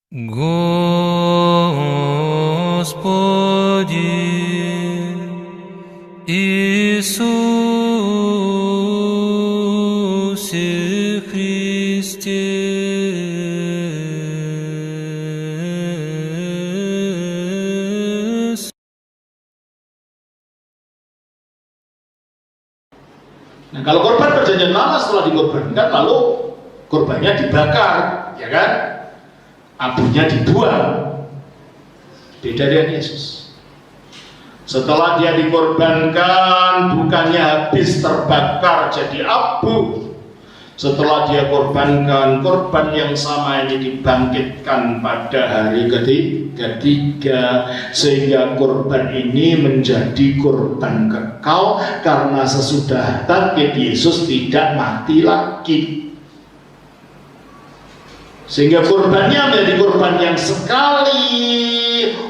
Господи Иисусе Христе, nah, kalau korban perjanjian lama setelah dikorbankan, lalu korbannya dibakar, ya kan? Abunya dibuang. Beda dengan Yesus. Setelah dia dikorbankan, bukannya habis terbakar jadi abu. Setelah dia korbankan, korban yang sama ini dibangkitkan pada hari ketiga, sehingga korban ini menjadi korban kekal, karena sesudah bangkit Yesus tidak mati lagi. Sehingga korbannya menjadi korban yang sekali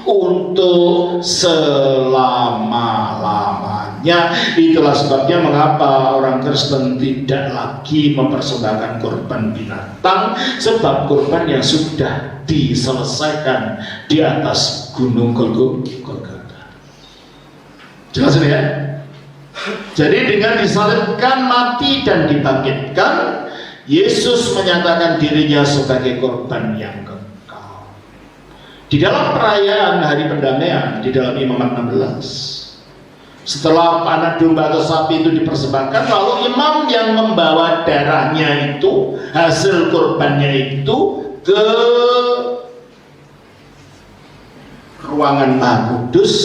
untuk selama-lamanya. Itulah sebabnya mengapa orang Kristen tidak lagi mempersembahkan korban binatang, sebab korban yang sudah diselesaikan di atas gunung Golgota. Jelas ini ya? Jadi dengan disalibkan, mati dan dibangkitkan, Yesus menyatakan dirinya sebagai korban yang kekal. Di dalam perayaan Hari Pendamaian, di dalam Imamat 16, setelah anak domba atau sapi itu dipersembahkan, lalu imam yang membawa darahnya itu, hasil korbannya itu, ke ruangan Maha Kudus,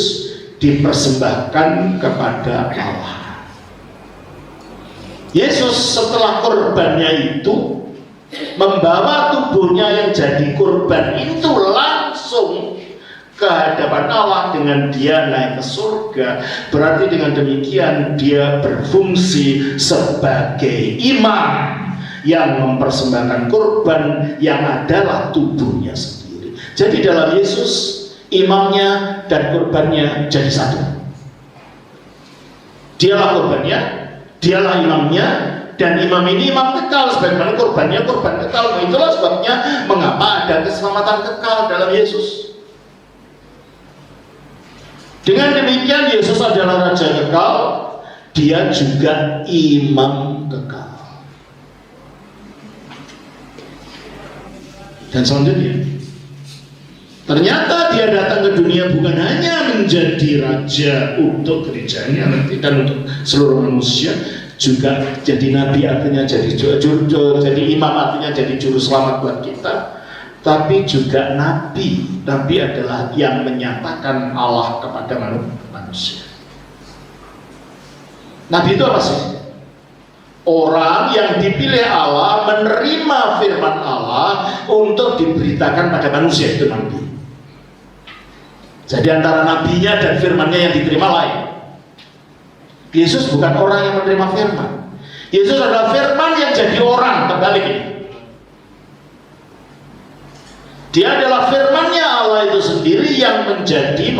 dipersembahkan kepada Allah. Yesus setelah korbannya itu membawa tubuhnya yang jadi korban itu langsung ke hadapan Allah dengan dia naik ke surga. Berarti dengan demikian dia berfungsi sebagai imam yang mempersembahkan korban yang adalah tubuhnya sendiri. Jadi dalam Yesus, imamnya dan korbannya jadi satu. Dialah korbannya, dialah imamnya, dan imam ini imam kekal, sebagaimana korbannya korban kekal. Nah, itulah sebabnya mengapa ada keselamatan kekal dalam Yesus. Dengan demikian Yesus adalah Raja kekal, dia juga imam kekal. Dan selanjutnya, ternyata dia datang ke dunia bukan hanya menjadi raja untuk gerejanya nanti dan untuk seluruh manusia, juga jadi nabi, artinya jadi imam, artinya jadi juru selamat buat kita. Tapi juga nabi adalah yang menyatakan Allah kepada manusia. Nabi itu apa sih? Orang yang dipilih Allah menerima firman Allah untuk diberitakan pada manusia, itu nabi. Jadi antara nabinya dan firmannya yang diterima lain. Yesus bukan orang yang menerima firman. Yesus adalah firman yang jadi orang, terbalik ini. Dia adalah firmannya Allah itu sendiri yang menjadi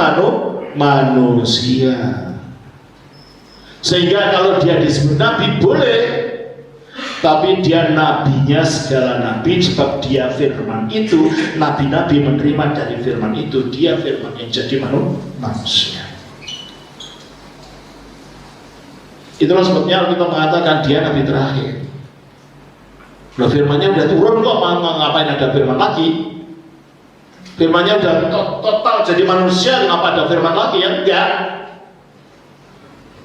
manusia. Sehingga kalau dia disebut nabi boleh, tapi dia nabinya segala nabi, sebab dia firman itu. Nabi-nabi menerima dari firman itu, dia firman yang jadi manusia. Itulah sebabnya kita mengatakan dia nabi terakhir. Nah, firmannya udah turun kok, ngapain ada firman lagi? Firmannya udah total jadi manusia, ngapa ada firman lagi? Ya enggak.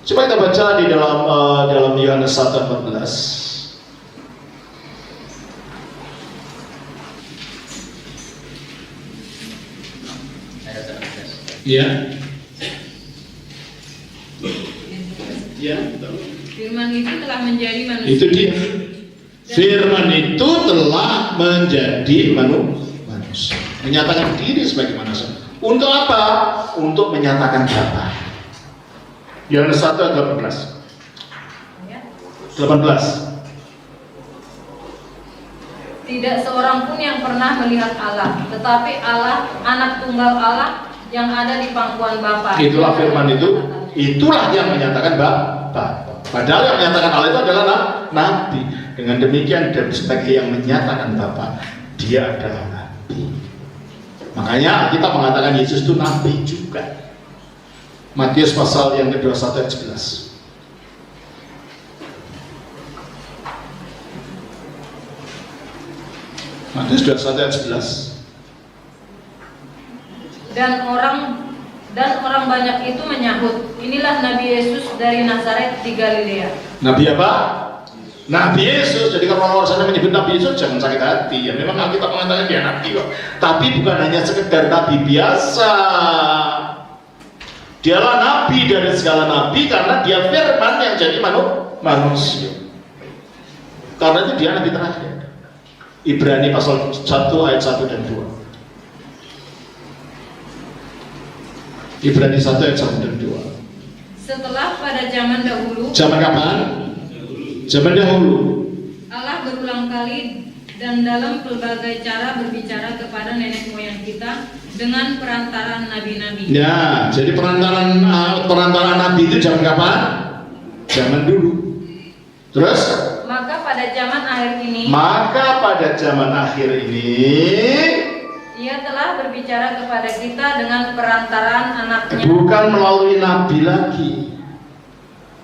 Coba kita baca di dalam Yohanes 1:14. Ya. Ya, betul. Firman itu telah menjadi manusia. Itu dia. Firman itu telah menjadi manusia. Menyatakan diri sebagai manusia. Untuk apa? Untuk menyatakan Bapa. Yohanes 1:18. 18. Tidak seorang pun yang pernah melihat Allah, tetapi Allah, anak tunggal Allah yang ada di pangkuan Bapa. Itulah firman itu. Itulah yang menyatakan Bapa. Padahal yang menyatakan Allah itu adalah nabi. Dengan demikian, dan sebagai yang menyatakan Bapa, dia adalah nabi. Makanya kita mengatakan Yesus itu nabi juga. Matius pasal yang ke-21 ayat 11. Matius 21 ayat 11. Dan orang banyak itu menyahut, inilah Nabi Yesus dari Nazaret di Galilea. Nabi apa? Nabi Yesus. Jadi kalau orang sana menyebut Nabi Yesus jangan sakit hati. Ya memang kita mengatakan dia nabi kok. Tapi bukan hanya sekedar nabi biasa. Dialah nabi dari segala nabi karena dia firman yang jadi manusia. Karena itu dia nabi terakhir. Ibrani pasal 1 ayat 1 dan 2. Ibrani 1 ayat 1 dan 2. Setelah pada zaman dahulu. Zaman kapan? Zaman dahulu. Allah berulang kali dan dalam berbagai cara berbicara kepada nenek moyang kita dengan perantaraan nabi-nabi. Ya, jadi perantaraan nabi itu zaman kapan? Zaman dulu. Terus? Maka pada zaman akhir ini Ia telah berbicara kepada kita dengan perantaraan anaknya. Bukan melalui nabi lagi,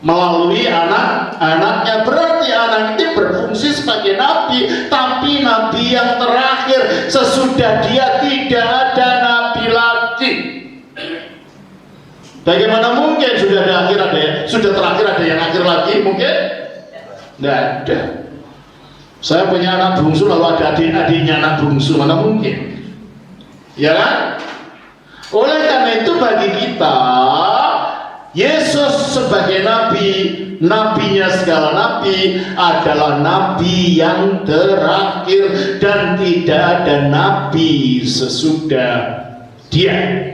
melalui anaknya. Berarti anak itu berfungsi sebagai nabi, tapi nabi yang terakhir. Sesudah dia tidak ada nabi lagi. Bagaimana mungkin sudah terakhir ada yang akhir lagi? Mungkin tidak ada. Saya punya anak bungsu lalu ada adik-adiknya anak bungsu, mana mungkin? Ya kan? Oleh karena itu bagi kita Yesus sebagai nabi, nabinya segala nabi, adalah nabi yang terakhir dan tidak ada nabi sesudah dia.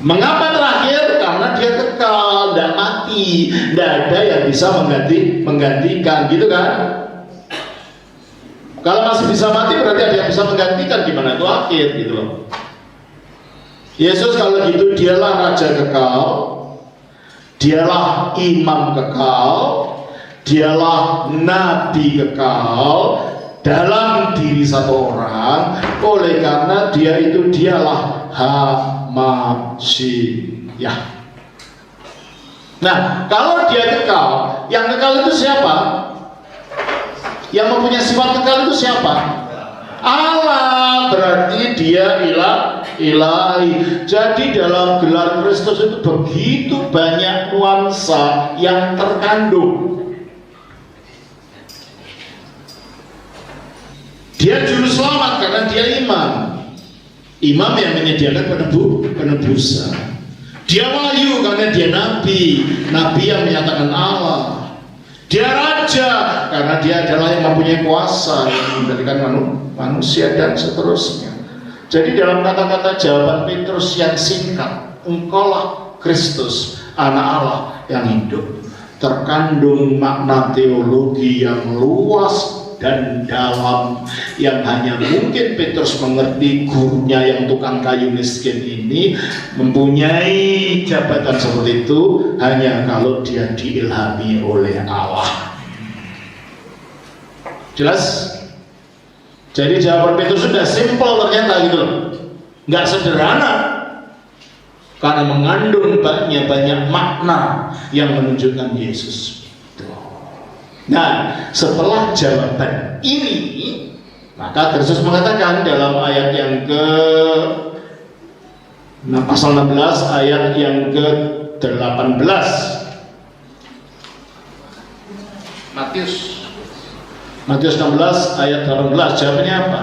Mengapa terakhir? Karena dia kekal, tidak mati, tidak ada yang bisa menggantikan, gitu kan? Kalau masih bisa mati berarti ada yang bisa menggantikan, gimana itu akhir gitu loh. Yesus kalau gitu dialah raja kekal, dialah imam kekal, dialah nabi kekal dalam diri satu orang. Oleh karena dialah Hamasyiyah. Nah, kalau dia kekal, yang kekal itu siapa? Yang mempunyai sifat kekal itu siapa? Allah. Berarti dia ilahi. Jadi dalam gelar Kristus itu begitu banyak nuansa yang terkandung. Dia juru selamat karena dia imam. Imam yang menyediakan penebusan. Dia wahyu karena dia nabi. Nabi yang menyatakan Allah. Dia raja karena dia adalah yang mempunyai kuasa yang mengendalikan manusia dan seterusnya. Jadi dalam kata-kata jawaban Petrus yang singkat, engkaulah Kristus, anak Allah yang hidup, terkandung makna teologi yang luas dan dalam yang hanya mungkin Petrus mengerti. Gurunya yang tukang kayu miskin ini mempunyai jabatan seperti itu hanya kalau dia diilhami oleh Allah. Jelas? Jadi jawaban Petrus sudah simpel ternyata gitu loh, nggak sederhana karena mengandung banyak makna yang menunjukkan Yesus. Nah, setelah jawaban ini, maka Kristus mengatakan dalam ayat yang pasal 16 ayat yang ke-18. Matius 16 ayat 18, jawabannya apa?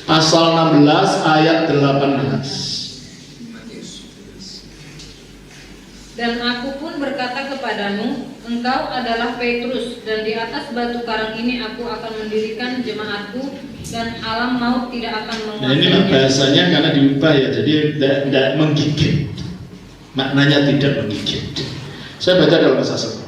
Pasal 16 ayat 18. Dan aku pun berkata kepadamu, engkau adalah Petrus, dan di atas batu karang ini aku akan mendirikan jemaatku, dan alam maut tidak akan menguasainya. Nah, ini bahasanya karena diubah ya, jadi tidak menggigit. Maknanya tidak menggigit. Saya baca dalam bahasa Sunda.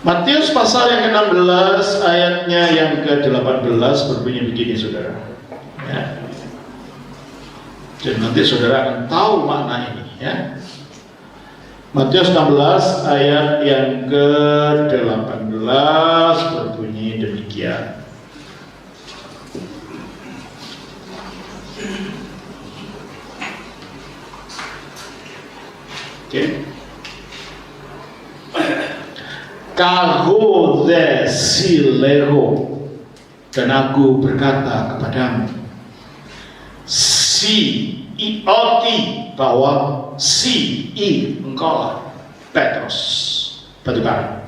Matius pasal yang ke-16 ayatnya yang ke-18 berbunyi begini, saudara. Ya. Dan nanti saudara akan tahu makna ini, ya. Matius 16 ayat yang ke-18 berbunyi demikian. Oke. Kaho de silero, dan aku berkata kepadamu, si ioti, bahwa si i engkaulah Petrus, batu karang.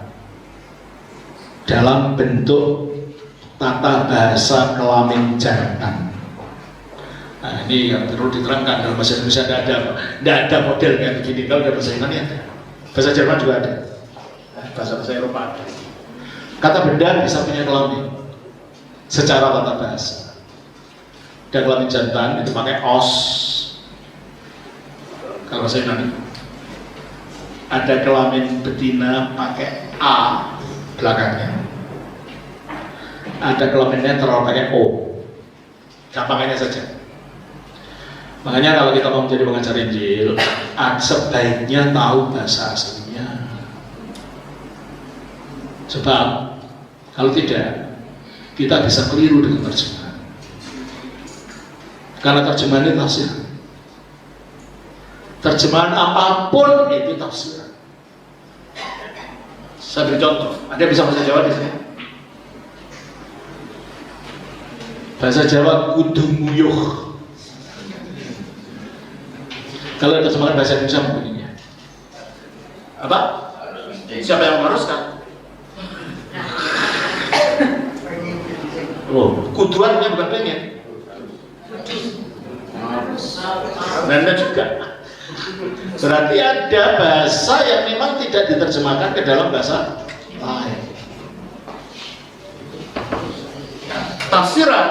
Dalam bentuk tata bahasa kelamin jantan. Nah, ini yang perlu diterangkan dalam bahasa Indonesia. Tidak ada model kayak begini. Kalau ada bahasa Yunani ada, bahasa Jerman juga ada, bahasa Eropa ada. Kata benda bisa punya kelamin secara tata bahasa. Dan kelamin jantan itu pakai os. Kalau bahasa Yunani ada kelamin betina pakai a belakangnya, ada kelamin netral pakai o. Gampangnya saja. Makanya kalau kita mau menjadi pengajar Injil, sebaiknya tahu bahasa aslinya. Sebab kalau tidak, kita bisa keliru dengan terjemahan. Karena terjemahan itu tafsir. Terjemahan apapun itu tafsir. Saya beri contoh. Ada bisa bahasa Jawa di sini? Bahasa Jawa kudu nguyuh. Kalau terjemahan bahasa Indonesia begini. Apa? Siapa yang mengharuskan? Oh, kuduannya bukan pengen. Nanda juga. Berarti ada bahasa yang memang tidak diterjemahkan ke dalam bahasa lain. Tafsiran,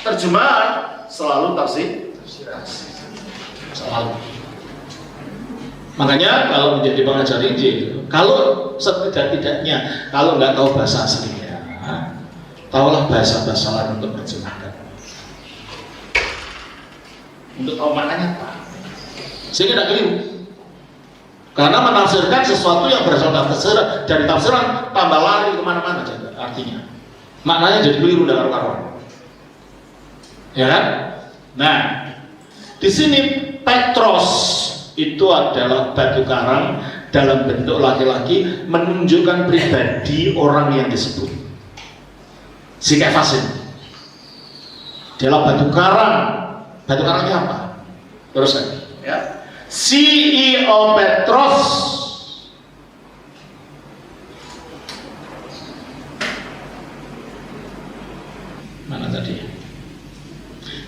terjemahan selalu tafsir. Selalu. Makanya kalau menjadi pengajar Injil, kalau setidak-tidaknya kalau nggak tahu bahasa aslinya, tahulah bahasa-bahasa lain untuk menerjemahkan, untuk tahu maknanya apa, sehingga tidak keliru. Karena menafsirkan sesuatu yang berasal dari tafsiran tambah lari kemana-mana artinya, maknanya jadi keliru dan karuan. Ya kan? Nah, di sini Petros itu adalah batu karang dalam bentuk laki-laki, menunjukkan pribadi orang yang disebut. Si Kefas ini adalah batu karang. Batu karangnya apa? Teruskan ya. CEO Petros mana tadi?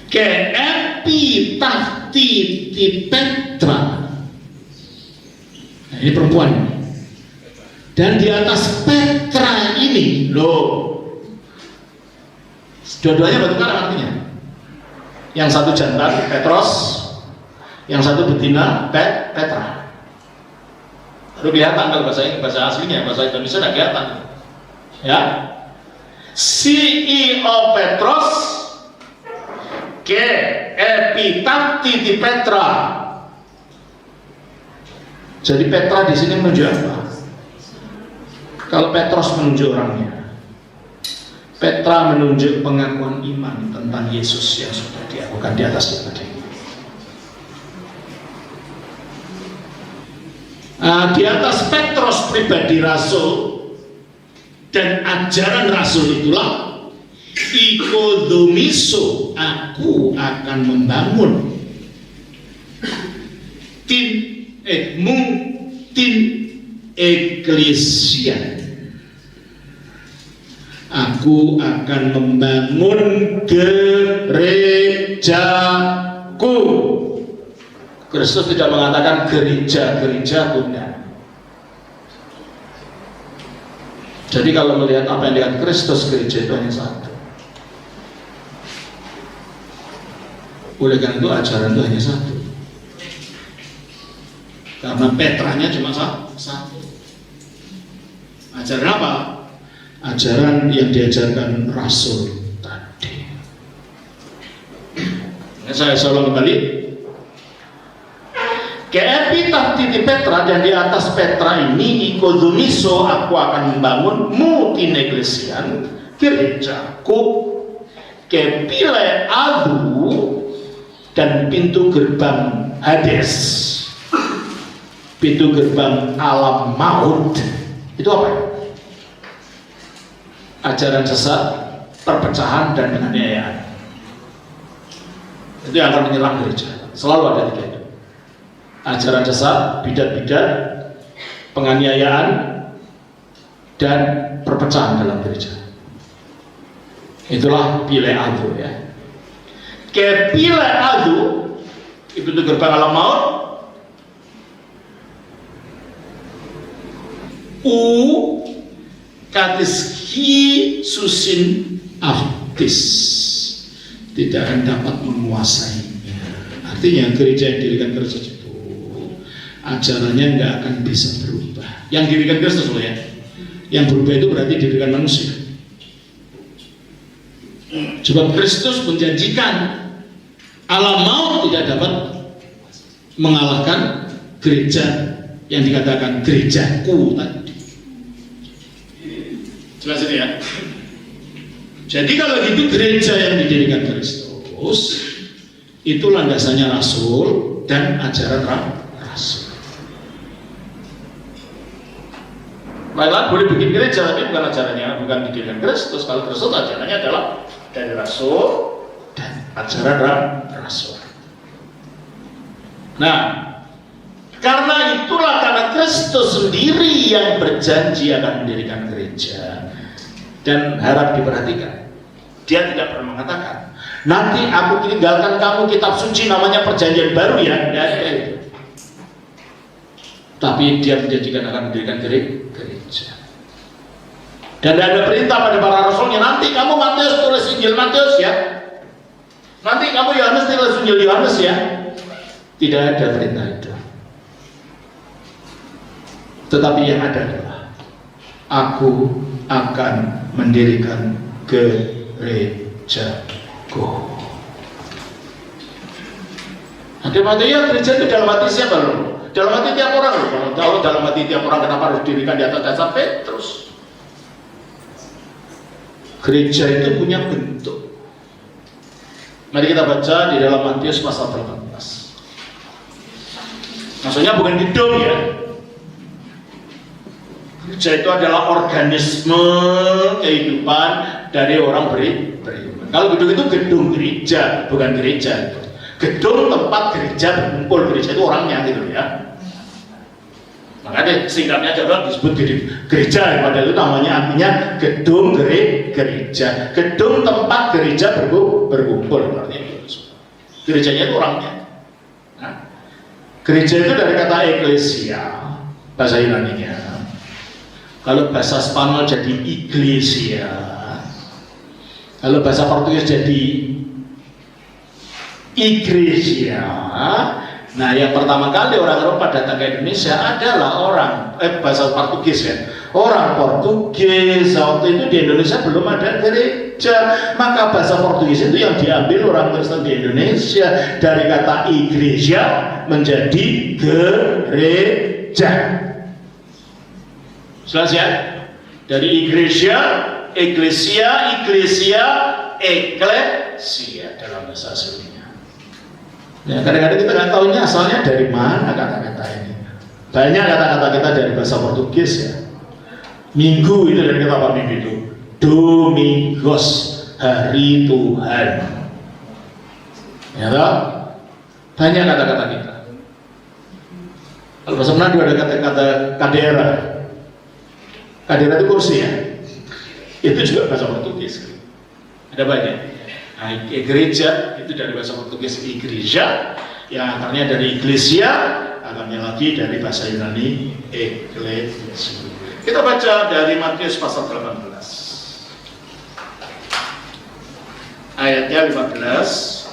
Ke epitafti di Petra. Nah, ini perempuan. Dan di atas Petra ini, loh, dua-duanya batu karang artinya. Yang satu jantan Petros, yang satu betina Petra. Lalu kelihatan kalau bahasa aslinya, bahasa Indonesia tidak kelihatan. Ya, CEO Petros ke epitafti di Petra. Jadi Petra di sini menunjuk apa? Kalau Petros menunjuk orangnya, Petra menunjuk pengakuan iman tentang Yesus yang sudah dilakukan di atas jembatan. Di atas Petros pribadi rasul dan ajaran rasul itulah ikodomiso, aku akan membangun mungkin eklesia, aku akan membangun gerejaku. Kristus tidak mengatakan gereja bunda. Jadi kalau melihat apa yang dikatakan Kristus, gereja itu hanya satu. Oleh karena itu ajaran itu hanya satu. Karena Petranya cuma satu. Ajaran apa? Ajaran yang diajarkan Rasul tadi. Saya ulang kembali. Ke epitaph titi Petra, dan di atas Petra ini ikodumiso aku akan membangun mutin eklesian gerejaku ke pile adu dan pintu gerbang Hades, pintu gerbang alam maut. Itu apa? Ajaran sesat, perpecahan dan penganiayaan. Itu yang akan menyerang gereja. Selalu ada tiga itu. Ajaran sesat, bidat-bidat, penganiayaan, dan perpecahan dalam gereja. Itulah pile adu ya. Ke pile adu, itu gerbang alam maut. Katiski susin artis tidak akan dapat menguasainya. Artinya gereja yang dirikan Kristus itu ajarannya nggak akan bisa berubah. Yang dirikan Kristus loh ya. Yang berubah itu berarti dirikan manusia. Sebab Kristus menjanjikan alam maut tidak dapat mengalahkan gereja yang dikatakan gerejaku tadi. Jelas ini ya. Jadi kalau gitu gereja yang didirikan Kristus itu landasannya rasul dan ajaran rasul. Lain-lain boleh bikin gereja tapi bukan ajarannya, bukan didirikan Kristus. Kalau Kristus ajarannya adalah dari rasul dan ajaran rasul. Nah, karena itulah, karena Kristus sendiri yang berjanji akan mendirikan gereja. Dan harap diperhatikan, dia tidak pernah mengatakan nanti aku tinggalkan kamu kitab suci namanya perjanjian baru ya, tidak ada itu. Tapi dia menjanjikan akan mendirikan gereja. Dan tidak ada perintah pada para rasulnya, nanti kamu Matius tulis Injil Matius ya, nanti kamu Yohanes tulis Injil Yohanes ya. Tidak ada perintah itu. Tetapi yang ada adalah aku akan mendirikan gerejaku. Ada mati ya, gereja itu dalam hati siapa loh? Dalam hati tiap orang loh. Kalau tahu dalam hati tiap orang, kenapa harus didirikan di atas dasar Petrus? Gereja itu punya bentuk. Mari kita baca di dalam Matius pasal 18. Maksudnya bukan gedung ya. Gereja itu adalah organisme kehidupan dari orang beriman. Kalau gedung itu gedung gereja, bukan gereja. Gedung tempat gereja berkumpul, gereja itu orangnya gitu ya. Makanya singkatnya aja disebut gereja, padahal itu namanya artinya gedung gereja. Gedung tempat gereja berkumpul, artinya itu. Gerejanya itu orangnya. Nah, gereja itu dari kata eklesia, bahasa Yunaninya. Kalau bahasa Spanyol jadi iglesia, kalau bahasa Portugis jadi iglesia. Nah, yang pertama kali orang Eropa datang ke Indonesia adalah bahasa Portugis ya. Orang Portugis waktu itu di Indonesia belum ada gereja, maka bahasa Portugis itu yang diambil orang Kristen di Indonesia dari kata iglesia menjadi gereja. Jelas ya? Dari iglesia, eklesia dalam bahasa aslinya. Ya, kadang-kadang kita nggak tahunya asalnya dari mana kata-kata ini. Banyak kata-kata kita dari bahasa Portugis ya. Minggu itu dari kata apa minggu itu? Domingos, hari Tuhan. Ya toh? Banyak kata-kata kita. Kalau bahasa Manado ada kata-kata kadera. Kadera itu kursi ya. Itu juga bahasa Portugis. Ada banyak. Nah, gereja itu dari bahasa Portugis igreja, yang akarnya dari iglesia, akarnya lagi dari bahasa Yunani eklesia. Kita baca dari Matius pasal 18. Ayatnya 15.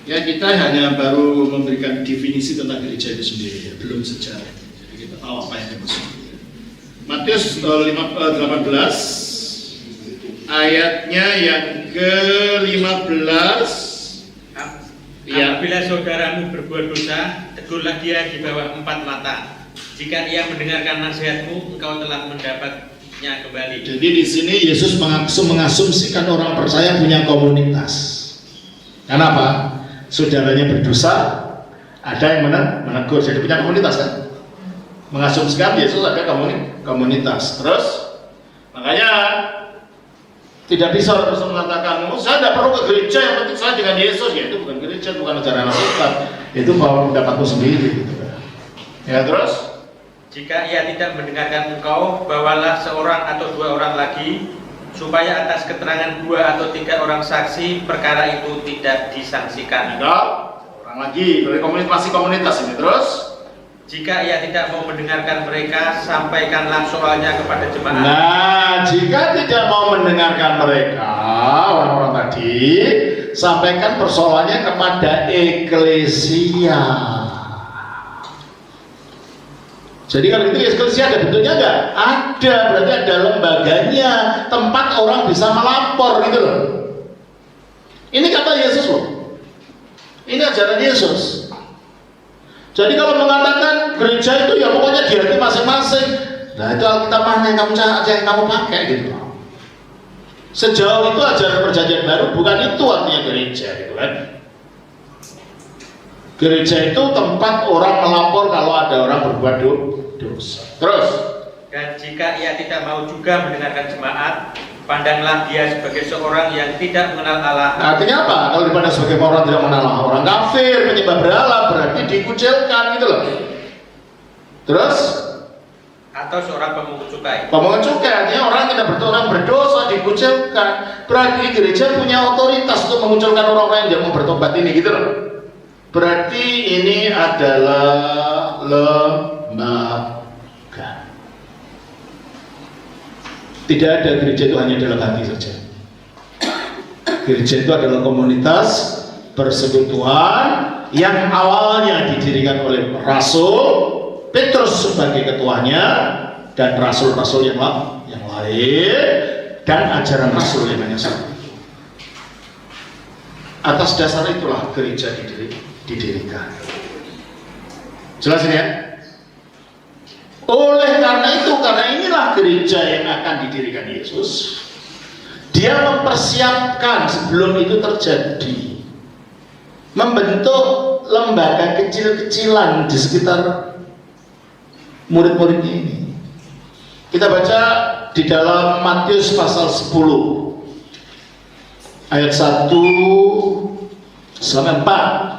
Ya, kita hanya baru memberikan definisi tentang gereja itu sendiri ya, belum sejarah. Jadi kita tahu apa yang dimaksud. Matius 18 ayatnya yang ke-15. Ya. Apabila saudaramu berbuat dosa, tegurlah dia di bawah 4 mata. Jika ia mendengarkan nasihatmu, engkau telah mendapatnya kembali. Jadi di sini Yesus mengasumsikan orang percaya punya komunitas. Kenapa? Saudaranya berdosa, ada yang menegur, jadi punya komunitas kan? Mengasumsikan Yesus ada komunitas. Terus makanya tidak bisa orang mengatakan, saya tidak perlu ke gereja, yang penting saya dengan Yesus. Ya itu bukan gereja, bukan ajaran Alkitab. Itu bawa pendapatmu sendiri gitu. Ya terus, jika ia tidak mendengarkan engkau, bawalah seorang atau 2 orang lagi, supaya atas keterangan 2 atau 3 orang saksi perkara itu tidak disangsikan. ada orang lagi dari komunitas ini. Terus, jika ia tidak mau mendengarkan mereka, sampaikanlah soalnya kepada jemaat. nah jika tidak mau mendengarkan mereka orang-orang tadi, sampaikan persoalannya kepada eklesia. Jadi kalau itu eklesia ada bentuknya enggak? Ada, berarti ada lembaganya, tempat orang bisa melapor gitu loh. Ini kata Yesus loh. Ini ajaran Yesus. Jadi kalau mengatakan gereja itu ya pokoknya di hati masing-masing. Nah itu Alkitab mana yang kamu pakai gitu. Sejauh itu ajaran perjanjian baru bukan itu artinya gereja gitu kan. Gereja itu tempat orang melapor kalau ada orang berbuat dosa. Terus, Dan jika ia tidak mau juga mendengarkan jemaat, pandanglah dia sebagai seorang yang tidak mengenal Allah. artinya apa? Kalau dipandang sebagai orang tidak mengenal Allah, orang kafir, penyembah berhala, berarti dikucilkan gitu loh. Terus, Atau seorang pemungut cukai. pemungut cukai artinya orang tidak orang berdosa dikucilkan. Berarti gereja punya otoritas untuk mengucilkan orang-orang yang tidak mau bertobat ini gitu loh. Berarti ini adalah lembaga. Tidak ada gereja itu hanya dalam hati saja. Gereja itu adalah komunitas persekutuan yang awalnya didirikan oleh Rasul Petrus sebagai ketuanya dan rasul-rasul yang lain dan ajaran Rasul yang hanya satu. Atas dasar itulah gereja didirikan. Jelas ini ya? Oleh karena itu, karena inilah gereja yang akan didirikan Yesus, dia mempersiapkan sebelum itu terjadi, membentuk lembaga kecil-kecilan di sekitar murid-muridnya ini. Kita baca di dalam Matius pasal 10 ayat 1 sampai 4.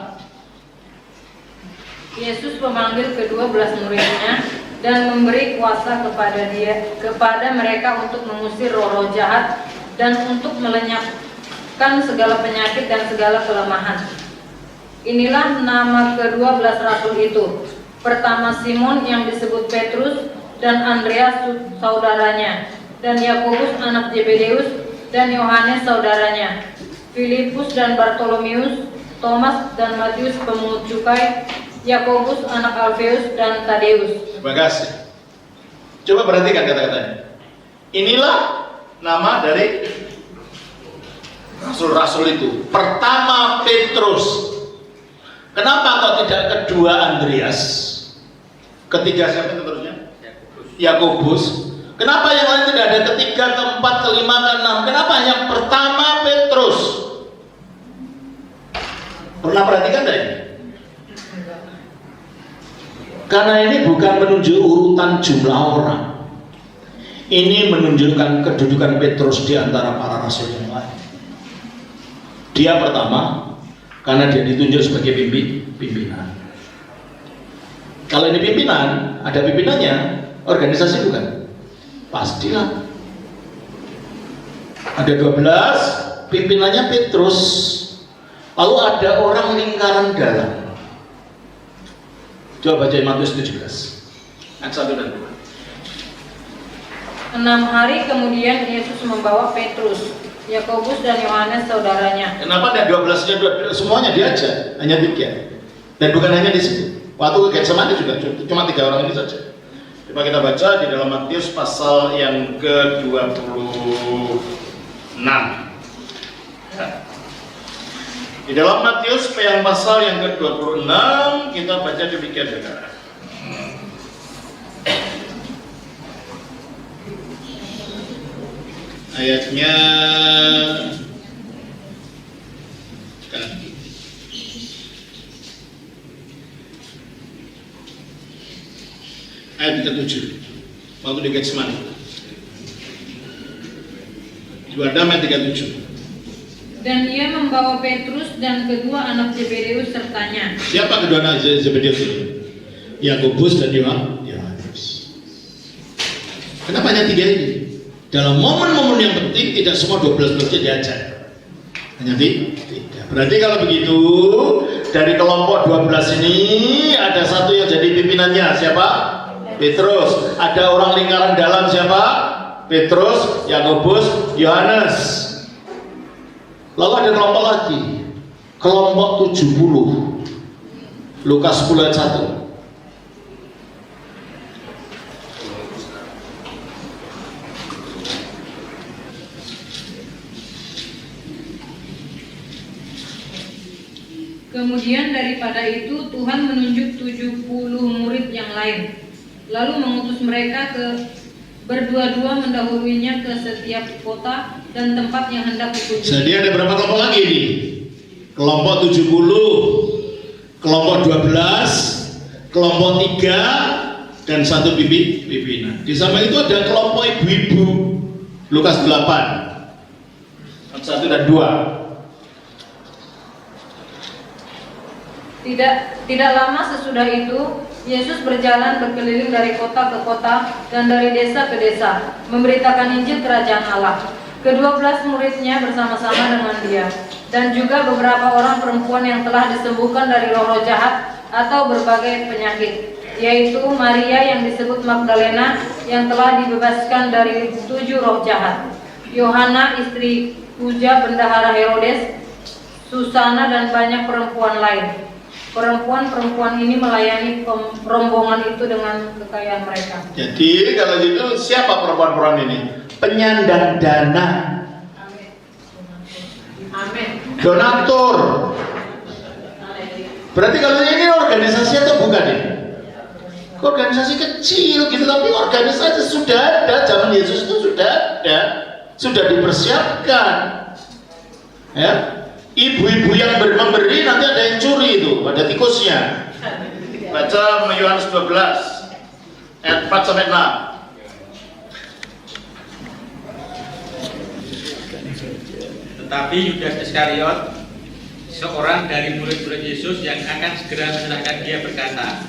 Yesus memanggil ke-12 muridnya dan memberi kuasa kepada mereka untuk mengusir roh-roh jahat dan untuk melenyapkan segala penyakit dan segala kelemahan. Inilah nama ke-12 rasul itu. Pertama Simon yang disebut Petrus dan Andreas saudaranya, dan Yakobus anak Zebedeus dan Yohanes saudaranya, Filipus dan Bartolomeus, Thomas dan Matius pemungut cukai, Yakobus anak Alfeus dan Tadeus. Terima kasih. Coba perhatikan kata-katanya. Inilah nama dari rasul-rasul itu. Pertama Petrus. Kenapa kok tidak kedua Andreas? Ketiga siapa terusnya? Yakobus. Kenapa yang lain tidak ada ketiga, keempat, kelima, keenam? Kenapa hanya pertama Petrus? Pernah perhatikan tidak ini? Karena ini bukan menunjuk urutan jumlah orang. Ini menunjukkan kedudukan Petrus di antara para rasul yang lain. Dia pertama karena dia ditunjuk sebagai pimpinan. Kalau ini pimpinan, ada pimpinannya, organisasi bukan? Pastilah. Ada 12, pimpinannya Petrus. Lalu ada orang lingkaran dalam. Coba baca Matius 17 ayat 1 dan 2. 6 hari kemudian Yesus membawa Petrus, Yakobus dan Yohanes saudaranya. Kenapa ada 12-nya? Semuanya diajak, hanya 3. Dan bukan hanya di situ. Waktu ke Getsemani juga cuma 3 orang ini saja. Coba kita baca di dalam Matius pasal yang ke-20 Ya. Di dalam Matius yang pasal yang ke-26 kita baca demikian saudara. Ayatnya ayat 37 waktu di Getsemani. Yohanes ayat 37. Dan ia membawa Petrus dan kedua anak Zebedeus sertanya. Siapa kedua anak Zebedeus itu? Yakobus dan Yohanes. Kenapa hanya 3 ini? Dalam momen-momen yang penting tidak semua 12 murid diajak. Hanya 3. Berarti kalau begitu dari kelompok 12 ini ada satu yang jadi pimpinannya, siapa? Petrus. Ada orang lingkaran dalam, siapa? Petrus, Yakobus, Yohanes. Lalu ada kelompok lagi, kelompok 70. Lukas 10 ayat 1. Kemudian daripada itu Tuhan menunjuk 70 murid yang lain, lalu mengutus mereka berdua-dua mendahuluinya ke setiap kota dan tempat yang hendak dikunjungi. Jadi ada berapa kelompok lagi ini? Kelompok 70, kelompok 12, kelompok 3, dan 1 pimpinan. Di samping itu ada kelompok ibu-ibu. Lukas 8 ayat 1 dan 2. Tidak lama sesudah itu Yesus berjalan berkeliling dari kota ke kota dan dari desa ke desa, memberitakan Injil Kerajaan Allah. Ke-12 muridnya bersama-sama dengan dia, dan juga beberapa orang perempuan yang telah disembuhkan dari roh-roh jahat atau berbagai penyakit, yaitu Maria yang disebut Magdalena yang telah dibebaskan dari 7 roh jahat, Yohana istri Kuja bendahara Herodes, Susana, dan banyak perempuan lain. Perempuan-perempuan ini melayani rombongan itu dengan kekayaan mereka. Jadi kalau gitu siapa perempuan-perempuan ini? Penyandang dana. Amin. Donatur. Berarti kalau ini organisasi atau bukan ini? Organisasi kecil gitu, tapi organisasi sudah ada, zaman Yesus itu sudah ada, sudah dipersiapkan. Ya. Ibu-ibu yang memberi nanti ada yang curi itu, ada tikusnya. Baca Yohanes 12 ayat 4 sampai 6. Tetapi Yudas Iskariot, seorang dari murid-murid Yesus yang akan segera menyerahkan dia, berkata,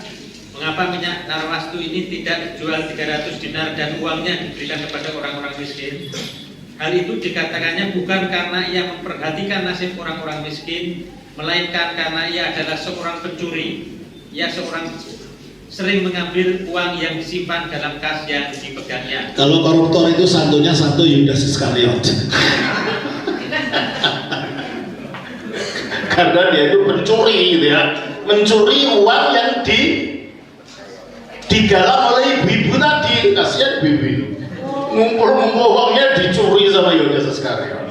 "Mengapa minyak narwastu ini tidak dijual 300 dinar dan uangnya diberikan kepada orang-orang miskin?" Hal itu dikatakannya bukan karena ia memperhatikan nasib orang-orang miskin, melainkan karena ia adalah seorang pencuri. Ia sering mengambil uang yang disimpan dalam kas yang dipegangnya. Kalau koruptor itu santunya satu Yudas Iskariot. Karena dia itu pencuri gitu ya, mencuri uang yang digalang oleh ibu-ibu tadi. Kasihan ibu-ibu itu, ngumpul-ngumpul uangnya dicuri sama Yudas Iskariot.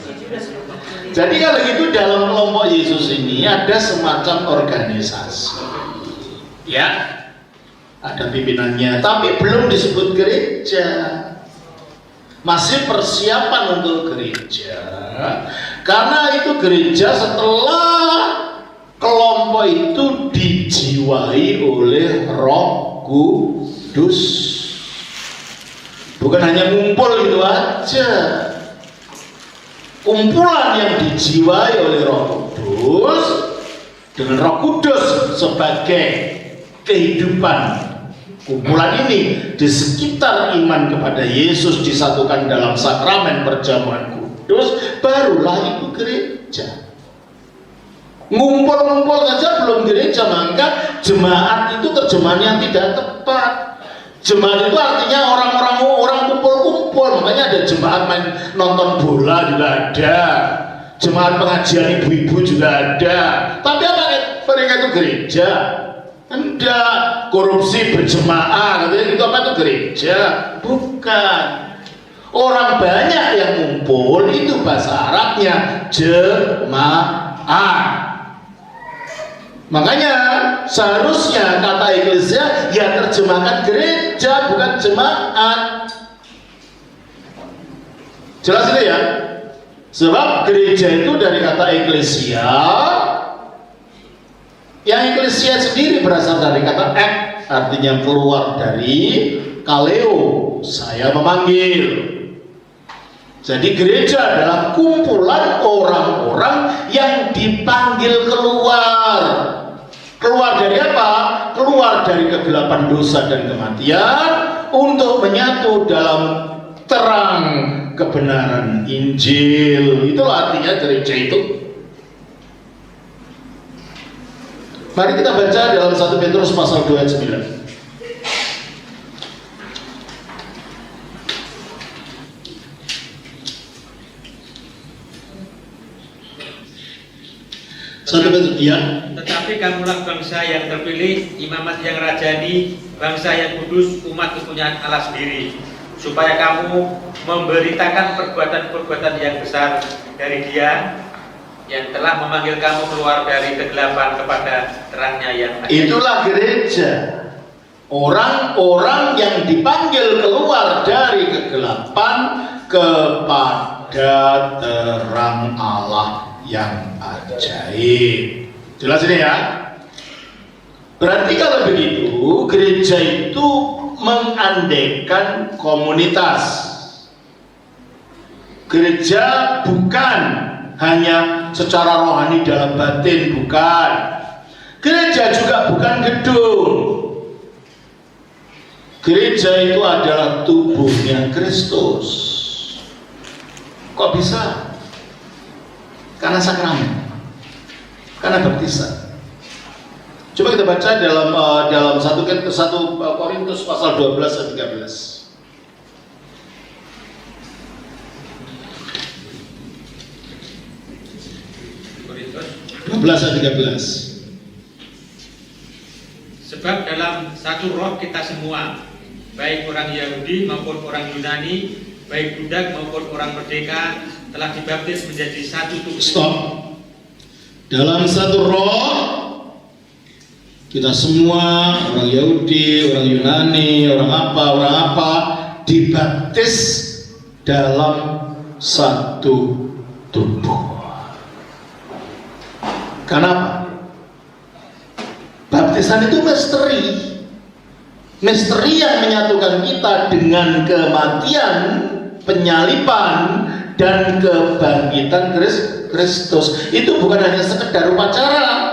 Jadi kalau gitu dalam kelompok Yesus ini ada semacam organisasi, ya, ada pimpinannya, tapi belum disebut gereja, masih persiapan untuk gereja. Karena itu gereja setelah kelompok itu dijiwai oleh Roh Kudus. Bukan hanya ngumpul gitu aja. Kumpulan yang dijiwai oleh Roh Kudus dengan Roh Kudus sebagai kehidupan. Kumpulan ini di sekitar iman kepada Yesus disatukan dalam sakramen perjamuan kudus, barulah itu gereja. Ngumpul-ngumpul saja belum gereja, maka jemaat itu terjemahan yang tidak tepat. Jemaat itu artinya orang kumpul-kumpul, makanya ada jemaat main nonton bola juga ada, jemaat pengajian ibu-ibu juga ada. Tapi apa mereka itu gereja? Enggak, korupsi berjemaah, katanya itu apa itu gereja? Bukan. Orang banyak yang ngumpul itu bahasa Arabnya jemaat. Makanya seharusnya kata eklesia ya terjemahkan gereja, bukan jemaat. Jelas ini ya? Sebab gereja itu dari kata eklesia, yang eklesia sendiri berasal dari kata ek, artinya keluar dari kaleo, saya memanggil. Jadi gereja adalah kumpulan orang-orang yang dipanggil keluar. Keluar dari apa? Keluar dari kegelapan dosa dan kematian untuk menyatu dalam terang kebenaran Injil. Itulah artinya gereja itu. Mari kita baca dalam 1 Petrus pasal 2 ayat 9. 1 Petrus, ya. Tetapi kamulah bangsa yang terpilih, imamat yang rajani, bangsa yang kudus, umat kepunyaan Allah sendiri, supaya kamu memberitakan perbuatan-perbuatan yang besar dari Dia yang telah memanggil kamu keluar dari kegelapan kepada terangnya yang ajaib. Itulah gereja. Orang-orang yang dipanggil keluar dari kegelapan kepada terang Allah yang ajaib. Jelas ini ya? Berarti kalau begitu, gereja itu mengandaikan komunitas. Gereja bukan hanya secara rohani dalam batin, bukan. Gereja juga bukan gedung. Gereja itu adalah tubuhnya Kristus. Kok bisa? Karena sakramen, karena baptisan. Coba kita baca dalam 1 Korintus pasal 12 ayat 13. Korintus 12 ayat 13. Sebab dalam satu roh kita semua, baik orang Yahudi maupun orang Yunani, baik budak maupun orang merdeka, telah dibaptis menjadi satu tubuh. Stop. Dalam satu roh kita semua, orang Yahudi, orang Yunani, orang apa, dibaptis dalam satu tubuh. Kenapa? Baptisan itu misteri. Misteri yang menyatukan kita dengan kematian, penyaliban, dan kebangkitan Kristus. Itu bukan hanya sekedar upacara.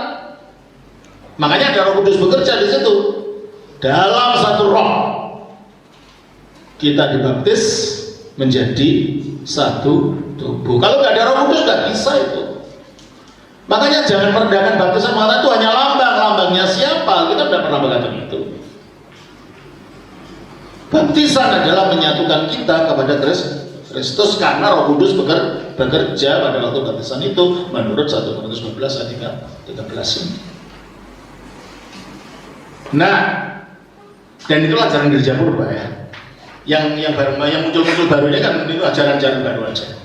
Makanya ada Roh Kudus bekerja di situ. Dalam satu roh kita dibaptis menjadi satu tubuh. Kalau nggak ada Roh Kudus nggak bisa itu. Makanya jangan merendahkan baptisan, malah itu hanya lambang. Lambangnya siapa? Kita tidak pernah mengatakan itu. Baptisan adalah menyatukan kita kepada Kristus karena Roh Kudus bekerja pada waktu baptisan itu menurut 1 Korintus 12 ayat 13 ini. Nah, dan itulah ajaran gereja purba ya. Yang muncul baru ini kan itu ajaran-ajaran baru aja.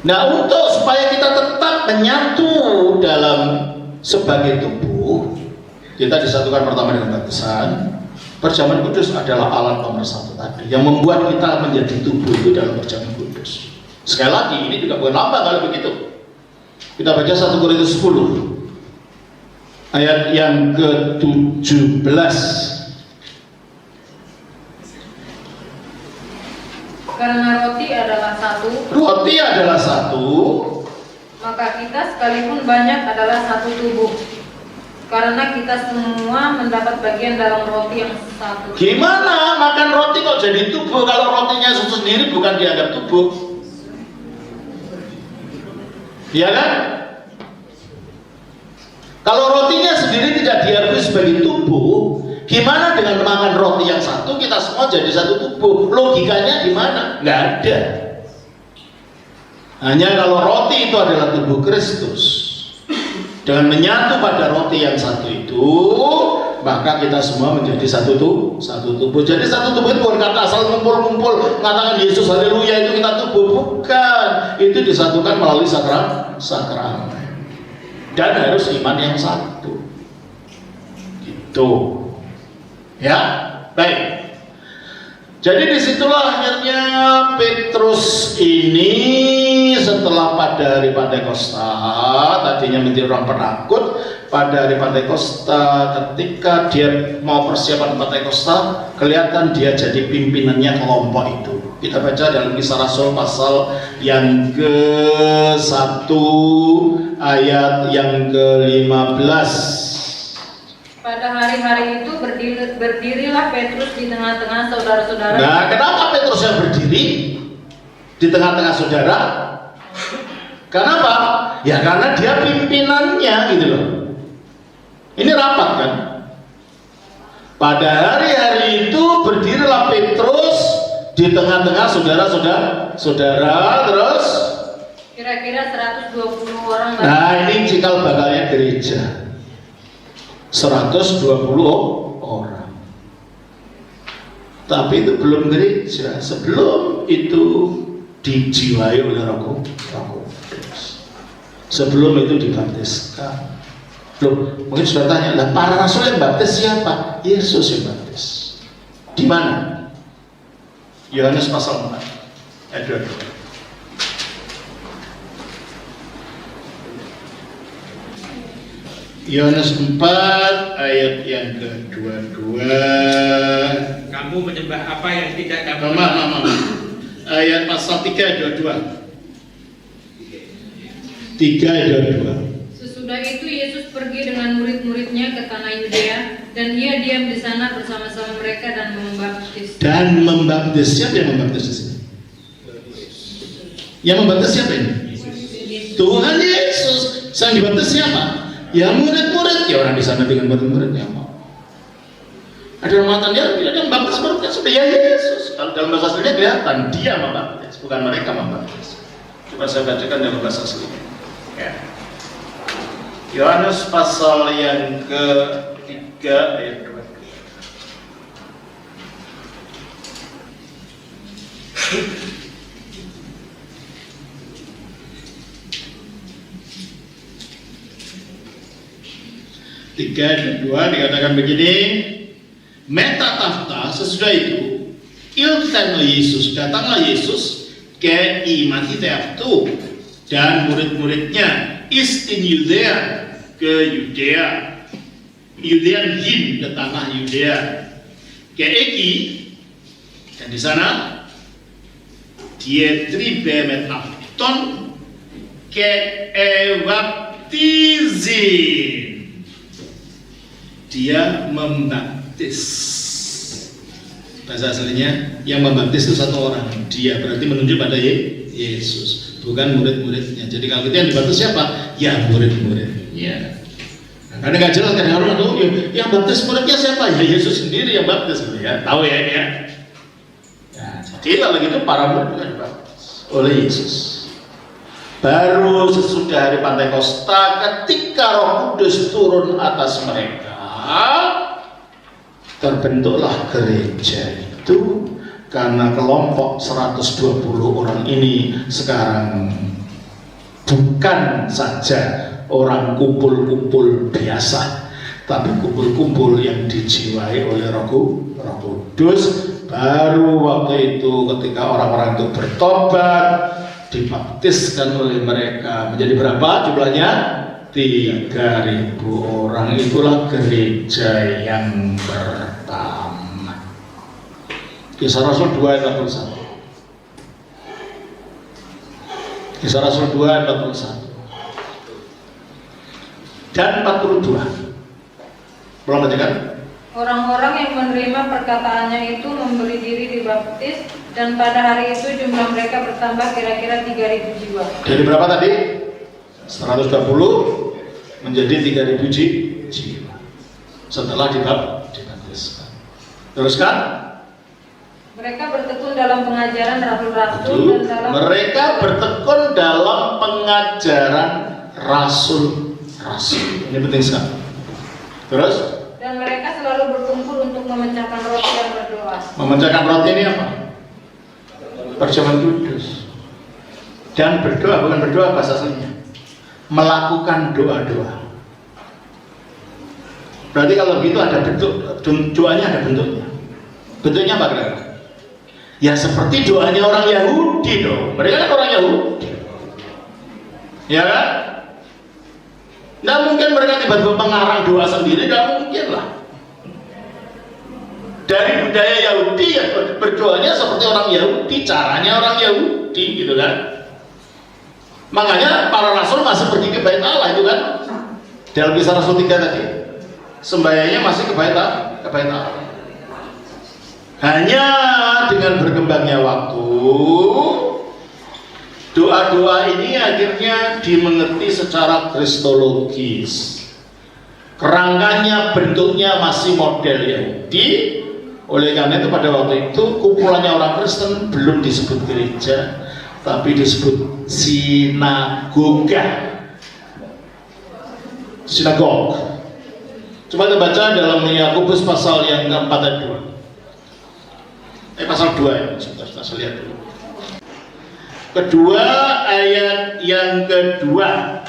Nah, untuk supaya kita tetap menyatu dalam sebagai tubuh, kita disatukan pertama dengan baptisan. Perjamuan kudus adalah alat nomor 1 tadi yang membuat kita menjadi tubuh itu dalam perjamuan kudus. Sekali lagi, ini juga bukan lambang kalau begitu. Kita baca 1 Korintus 10 ayat yang ke-17. Karena roti adalah satu. Roti adalah satu. Maka kita sekalipun banyak adalah satu tubuh. Karena kita semua mendapat bagian dalam roti yang satu. Gimana makan roti kok jadi tubuh kalau rotinya sendiri bukan dianggap tubuh? Iya kan? Kalau rotinya sendiri tidak diakui sebagai tubuh, gimana dengan makan roti yang satu kita semua jadi satu tubuh? Logikanya gimana? Nggak ada. Hanya kalau roti itu adalah tubuh Kristus, dengan menyatu pada roti yang satu itu, maka kita semua menjadi satu tubuh. Jadi satu tubuh itu bukan kata asal ngumpul-ngumpul mengatakan Yesus haleluya itu kita tubuh, bukan. Itu disatukan melalui sakramen. Dan harus iman yang satu. Gitu. Ya, baik. Jadi disitulah akhirnya Petrus ini setelah pada hari Pantekosta, tadinya menjadi orang penakut, pada hari Pantekosta ketika dia mau persiapan Pantekosta, kelihatan dia jadi pimpinannya kelompok itu. Kita baca dalam Kisah Rasul pasal yang ke-1 ayat yang ke-15. Pada hari-hari itu berdirilah Petrus di tengah-tengah saudara-saudara. Nah, kenapa Petrus yang berdiri di tengah-tengah saudara? Kenapa? Ya karena dia pimpinannya gitu loh. Ini rapat kan? Pada hari-hari itu berdirilah Petrus di tengah-tengah saudara-saudara, terus Kira-kira 120 orang. nah ini cikal bakalnya gereja. 120 orang. Tapi itu belum gereja. Sebelum itu dijiwai oleh Roh Kudus. Sebelum itu dibaptiskan. Loh, mungkin sudah tanya, lah para rasul yang baptis siapa? Yesus yang baptis. Di mana? Yohanes pasal 4 ayat 22. Yohanes 4 ayat yang ke-22. Kamu menyembah apa yang tidak kamu Ayat pasal 3 ayat 22. 3 ayat 22. Sesudah itu Yesus pergi dengan murid-muridnya ke tanah Yudea, dan ia diam di sana bersama-sama mereka dan membaptis. Dan membaptis, siapa yang membaptis di sini? Yang membaptis siapa ini? Tuhan Yesus. Yang dibaptis siapa? Ya murid-murid, ya orang di sana dengan murid-muridnya mau. Ada yang mengatakan dia yang baptis muridnya sudah ya Yesus. Kalau dalam bahasa aslinya kelihatan dia membaptis, bukan mereka membaptis. Coba saya bacakan dalam bahasa aslinya. Ya. Yohanes pasal yang ke-3 ayat 2. Tiga dan 2 dikatakan begini, metatafta, sesudah itu ilteno Yesus, datanglah Yesus ke imati teaftu dan murid-muridnya istin Yudea ke Yudea, Yudean hin ke tanah Yudea, ke Eki, dan di sana dia tribemet afton ke baptizin. Dia membaptis. Bahasa aslinya yang membaptis itu satu orang. Dia berarti menunjuk pada Yesus, bukan murid-muridnya. Jadi kalau kita yang dibaptis siapa? Ya murid-muridnya. Nah, karena nggak jelas kan orang tuh yang baptis muridnya siapa? Ya Yesus sendiri yang baptis, ya. Tahu ya ini ya. Nah, jadi kalau gitu para murid juga dibaptis oleh Yesus. Baru sesudah hari Pantekosta, ketika Roh Kudus turun atas mereka, terbentuklah gereja itu. Karena kelompok 120 orang ini sekarang bukan saja orang kumpul-kumpul biasa, tapi kumpul-kumpul yang dijiwai oleh Roh Kudus. Baru waktu itu ketika orang-orang itu bertobat, dibaptiskan oleh mereka, menjadi berapa jumlahnya? 3.000 orang. Itulah gereja yang pertama. Kisah Rasul 2 ayat 41. Kisah Rasul 2 ayat 41 dan 42. Belum baca kan? Orang-orang yang menerima perkataannya itu memberi diri dibaptis, dan pada hari itu jumlah mereka bertambah kira-kira 3.000 jiwa. Dari berapa tadi? 120 menjadi 3.000 jiwa setelah dibaptiskan. Teruskan. Mereka bertekun dalam pengajaran rasul-rasul dan dalam Mereka bertekun dalam pengajaran rasul-rasul. Ini penting sekali. Terus? dan mereka lalu berkumpul untuk memecahkan roti dan berdoa. Memecahkan roti ini apa? Perjamuan kudus. Dan berdoa, bukan berdoa bahasa aslinya, melakukan doa-doa. Berarti kalau gitu ada bentuk, doanya ada bentuknya. Bentuknya apa kira-kira? Ya seperti doanya orang Yahudi dong. Mereka kan orang Yahudi, ya kan? Nggak mungkin mereka tiba-tiba mengarang doa sendiri, nggak mungkin lah. Dari budaya Yahudi ya berdoanya seperti orang Yahudi, caranya orang Yahudi, gitu kan? Makanya para rasul masih pergi ke Bait Allah itu kan? Dalam Kisah Rasul 3 tadi, sembahyangnya masih ke Bait Allah. Hanya dengan berkembangnya waktu, doa-doa ini akhirnya dimengerti secara kristologis. Kerangkanya, bentuknya masih model Yahudi. Oleh karena itu pada waktu itu kumpulannya orang Kristen belum disebut gereja, tapi disebut sinagoga. Sinagog. Coba kita baca dalam Yakobus pasal yang keempat ayat 2. Pasal 2 ya, sebentar saya lihat dulu. Kedua, ayat yang kedua.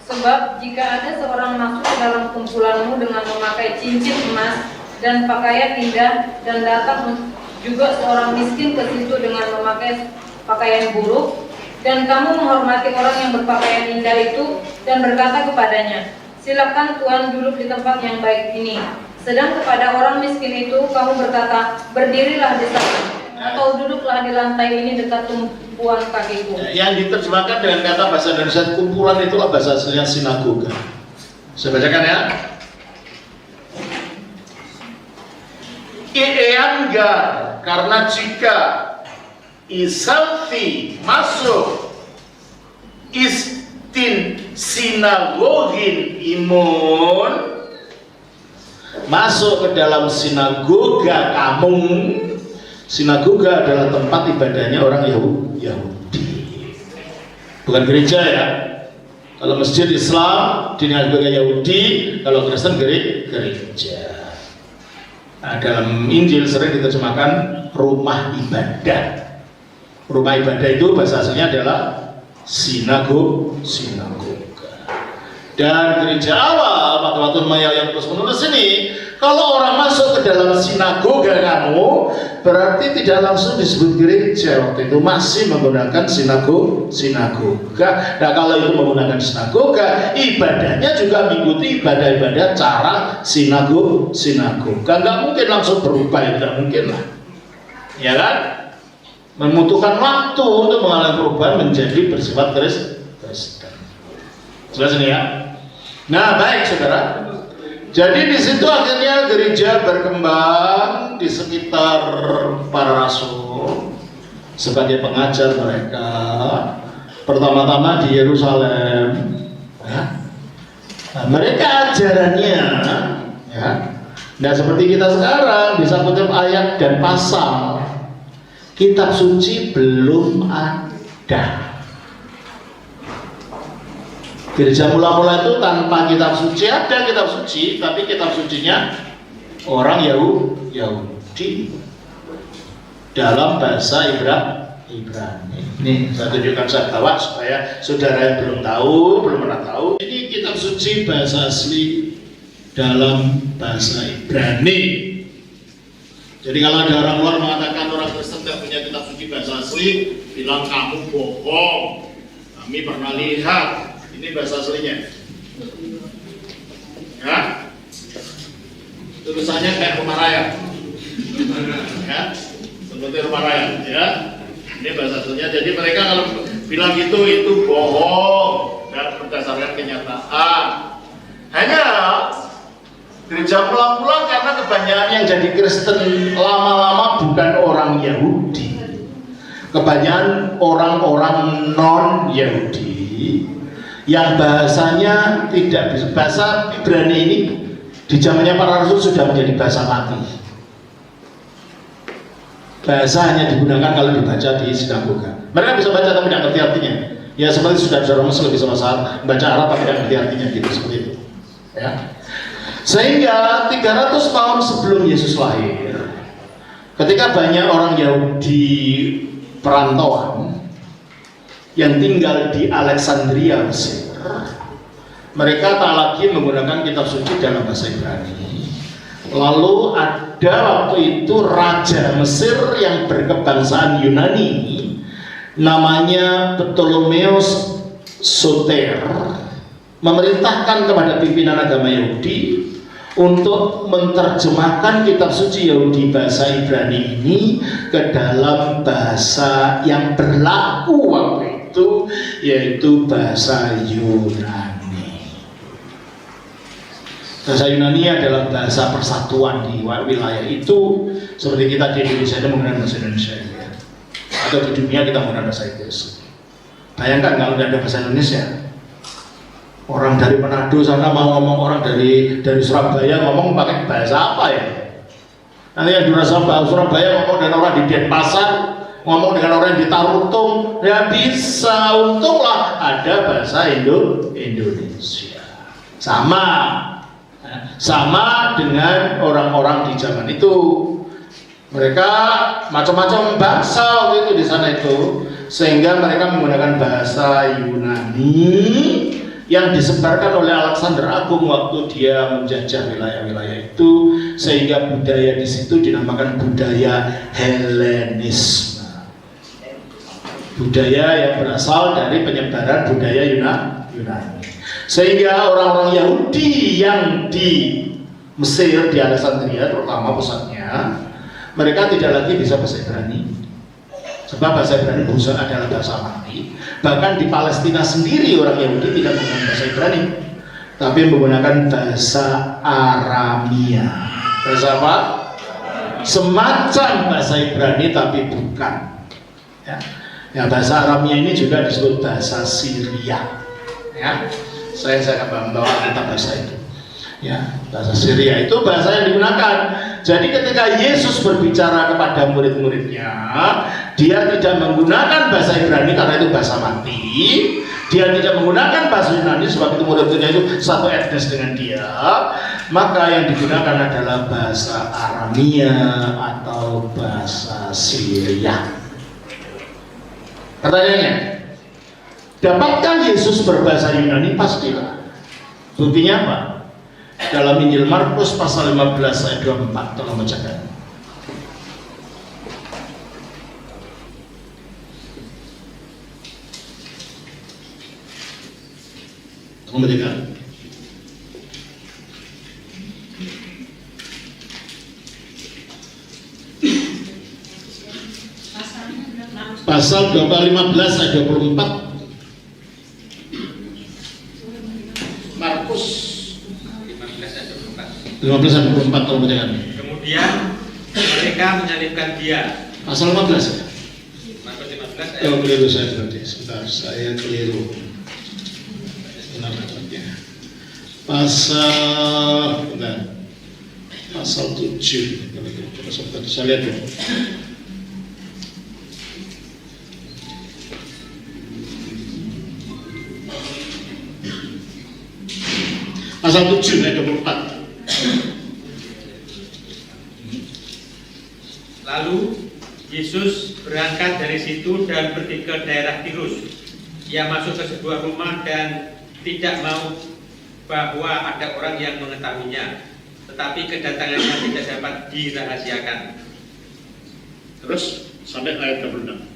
Sebab jika ada seorang masuk ke dalam kumpulanmu dengan memakai cincin emas dan pakaian indah, dan datang juga seorang miskin ke situ dengan memakai pakaian buruk, dan kamu menghormati orang yang berpakaian indah itu dan berkata kepadanya, silakan Tuhan duduk di tempat yang baik ini. Sedang kepada orang miskin itu kamu berkata, berdirilah di sana, atau duduklah di lantai ini dekat tumpuan kakiku. Yang diterjemahkan dengan kata bahasa Indonesia kumpulan itulah bahasa aslinya sinagoga. Saya bacakan ya. Ienggar, karena jika isalfi masuk istin sinagogin imun, masuk ke dalam sinagoga kamu. Sinagoga adalah tempat ibadahnya orang Yahudi, bukan gereja ya. Kalau masjid Islam di sinagoga Yahudi, kalau Kristen gereja. Nah, dalam Injil sering diterjemahkan rumah ibadah. Rumah ibadah itu bahasa aslinya adalah sinagoga. Dan gereja awal pada waktu Yakobus menulis ini, kalau orang masuk ke dalam sinagoga kamu, berarti tidak langsung disebut gereja. Waktu itu masih menggunakan sinagoga. Nah, kalau itu menggunakan sinagoga, ibadahnya juga mengikuti ibadah-ibadah cara sinagoga. Nggak mungkin langsung berubah, tidak mungkin lah, ya kan? Membutuhkan waktu untuk mengalami perubahan menjadi bersifat Kristen. Jelas ini ya. Nah, baik saudara. Jadi di situ akhirnya gereja berkembang di sekitar para rasul sebagai pengajar mereka. Pertama-tama di Yerusalem, ya. Nah, mereka ajarannya, ya. Nah, seperti kita sekarang bisa kutip ayat dan pasal. Kitab suci belum ada. Gereja mula-mula itu tanpa kitab suci, ada kitab suci, tapi kitab sucinya orang Yahudi dalam bahasa Ibrani. Ini saya tunjukkan saya supaya saudara yang belum tahu, belum pernah tahu. Ini kitab suci bahasa asli dalam bahasa Ibrani. Jadi kalau ada orang luar mengatakan orang Kristen tidak punya kitab suci bahasa asli, bilang kamu bohong. Kami pernah lihat. Ini bahasa aslinya, ya. Tulisannya kayak rumah raya, ya, seperti rumah raya, ya. Ini bahasa aslinya. Jadi mereka kalau bilang itu bohong dan berdasarkan kenyataan. Hanya gereja pulang-pulang karena kebanyakan yang jadi Kristen lama-lama bukan orang Yahudi, kebanyakan orang-orang non Yahudi. Yang bahasanya tidak bisa, bahasa Ibrani ini di zamannya para rasul sudah menjadi bahasa mati. Bahasa hanya digunakan kalau dibaca di sinagoga. Mereka bisa baca tapi tidak ngerti artinya. Ya seperti saudara-saudara Muslim bisa baca Arab tapi tidak ngerti artinya, gitu seperti itu. Ya. Sehingga 300 tahun sebelum Yesus lahir, ketika banyak orang Yahudi perantauan yang tinggal di Alexandria, Mesir, mereka tak lagi menggunakan kitab suci dalam bahasa Ibrani. Lalu ada waktu itu raja Mesir yang berkebangsaan Yunani, namanya Ptolemeus Soter, memerintahkan kepada pimpinan agama Yahudi untuk menerjemahkan kitab suci Yahudi bahasa Ibrani ini ke dalam bahasa yang berlaku waktu itu, yaitu bahasa Yunani. Bahasa Yunani adalah bahasa persatuan di wilayah itu, seperti kita di Indonesia itu menggunakan bahasa Indonesia ya. Atau di dunia kita menggunakan bahasa Inggris. Bayangkan kalau tidak ada bahasa Indonesia, orang dari Manado sana mau ngomong, orang dari Surabaya ngomong pakai bahasa apa ya? Nanti yang dirasa bahasa Surabaya ngomong dengan orang di Denpasar, ngomong dengan orang di Tarutung, ya bisa. Untunglah ada bahasa Indonesia. Sama dengan orang-orang di zaman itu. Mereka macam-macam bangsa waktu itu di sana itu, sehingga mereka menggunakan bahasa Yunani yang disebarkan oleh Alexander Agung waktu dia menjajah wilayah-wilayah itu, sehingga budaya di situ dinamakan budaya Helenisme, budaya yang berasal dari penyebaran budaya Yunani. Sehingga orang-orang Yahudi yang di Mesir, di Alexandria terutama pusatnya, mereka tidak lagi bisa bahasa Ibrani, sebab bahasa Ibrani adalah bahasa mati. Bahkan di Palestina sendiri orang Yahudi tidak menggunakan bahasa Ibrani, tapi menggunakan bahasa Aramia. Bahasa apa? Semacam bahasa Ibrani tapi bukan. Ya, bahasa Aramia ini juga disebut bahasa Syria. Ya, saya akan membawa tentang bahasa itu. Ya, bahasa Syria itu bahasa yang digunakan. Jadi ketika Yesus berbicara kepada murid-muridnya, dia tidak menggunakan bahasa Ibrani karena itu bahasa mati. Dia tidak menggunakan bahasa Yunani sebab itu murid-muridnya itu satu etnis dengan dia. Maka yang digunakan adalah bahasa Aramia atau bahasa Syria. Pertanyaannya, dapatkah Yesus berbahasa Yunani? Pastilah. Buktinya apa? Dalam Injil Markus pasal 15 ayat 24, tolong bacakan. Tolong bacakan. Pasal 15 ayat 24. Markus 15 ayat 24, tolong bacakan. Kemudian mereka menyalibkan dia. Pasal 15 ya? Markus 15 ayat. Oh, keliru saya berarti. Sebentar, saya keliru. Benar ya. Pasal 7. Coba saya lihat dulu. Pasal 7 ayat 24. Lalu Yesus berangkat dari situ dan pergi ke daerah Tirus. Ia masuk ke sebuah rumah dan tidak mau bahwa ada orang yang mengetahuinya, tetapi kedatangannya tidak dapat dirahasiakan. Terus sampai ayat 26.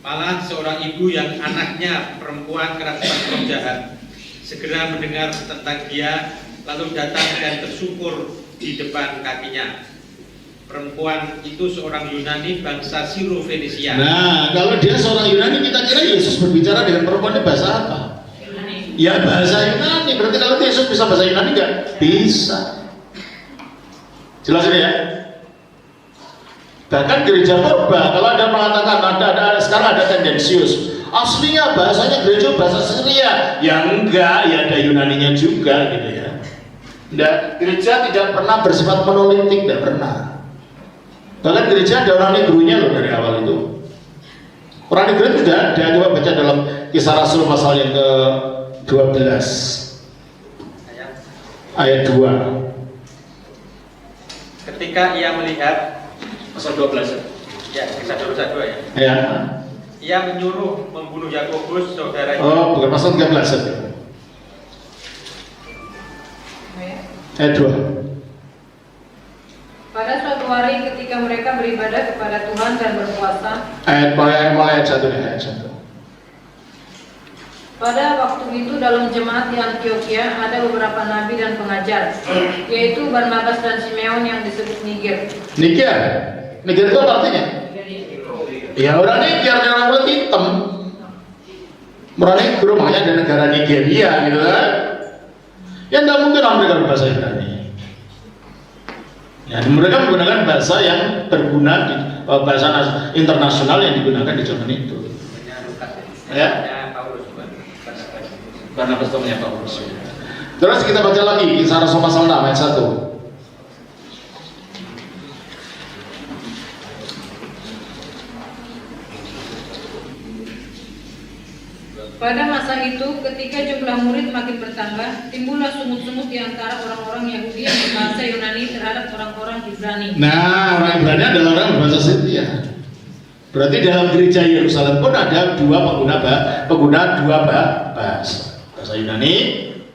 Malah seorang ibu yang anaknya perempuan kerasukan roh jahat segera mendengar tentang dia, lalu datang dan tersungkur di depan kakinya. Perempuan itu seorang Yunani bangsa Siro-Fenisia. Nah, kalau dia seorang Yunani, kita kira Yesus berbicara dengan perempuan ini bahasa apa? Yunani. Ya bahasa Yunani. Berarti kalau Yesus bisa bahasa Yunani nggak? Bisa. Jelas ini ya? Bahkan gereja purba, kalau ada mengatakan ada sekarang ada tendensius, aslinya bahasanya gereja bahasa Syria, ya enggak, ya ada Yunaninya juga gitu ya. Dan gereja tidak pernah bersifat monolitik, tidak pernah. Bahkan gereja ada orang negrunya loh dari awal itu. Orang negru itu sudah ada, coba baca dalam Kisah Rasul pasal yang ke-12 ayat 2. ketika ia melihat Pasal 12. ya kisah 22 ya. Ya. Ia menyuruh membunuh Yakobus saudaranya. Oh, bukan pasal 13 itu. Ayat 2. Pada suatu hari ketika mereka beribadah kepada Tuhan dan berpuasa, Mulai ayat 1 deh, ayat 1. pada waktu itu dalam jemaat di Antioquia ada beberapa nabi dan pengajar, yaitu Barnabas dan Simeon yang disebut Niger. Niger. Niger itu apa artinya? Ya orang Niger, orang kulit hitam. Orang Niger makanya ada negara Nigeria gitu kan. Ya tidak mungkin mereka berbahasa Ibrani. Ya, mereka menggunakan bahasa yang berguna di bahasa internasional yang digunakan di zaman itu. Ya. Barnabas temannya Paulus. Terus kita baca lagi Kisah Rasul pasal 6 ayat 1. Pada masa itu, ketika jumlah murid makin bertambah, timbullah sungut-sungut di antara orang-orang Yahudi yang berbahasa Yunani terhadap orang-orang Ibrani. Nah, orang Ibrani adalah orang berbahasa Sintia. Berarti dalam gereja Yerusalem pun ada pengguna dua bahasa. Bahasa Yunani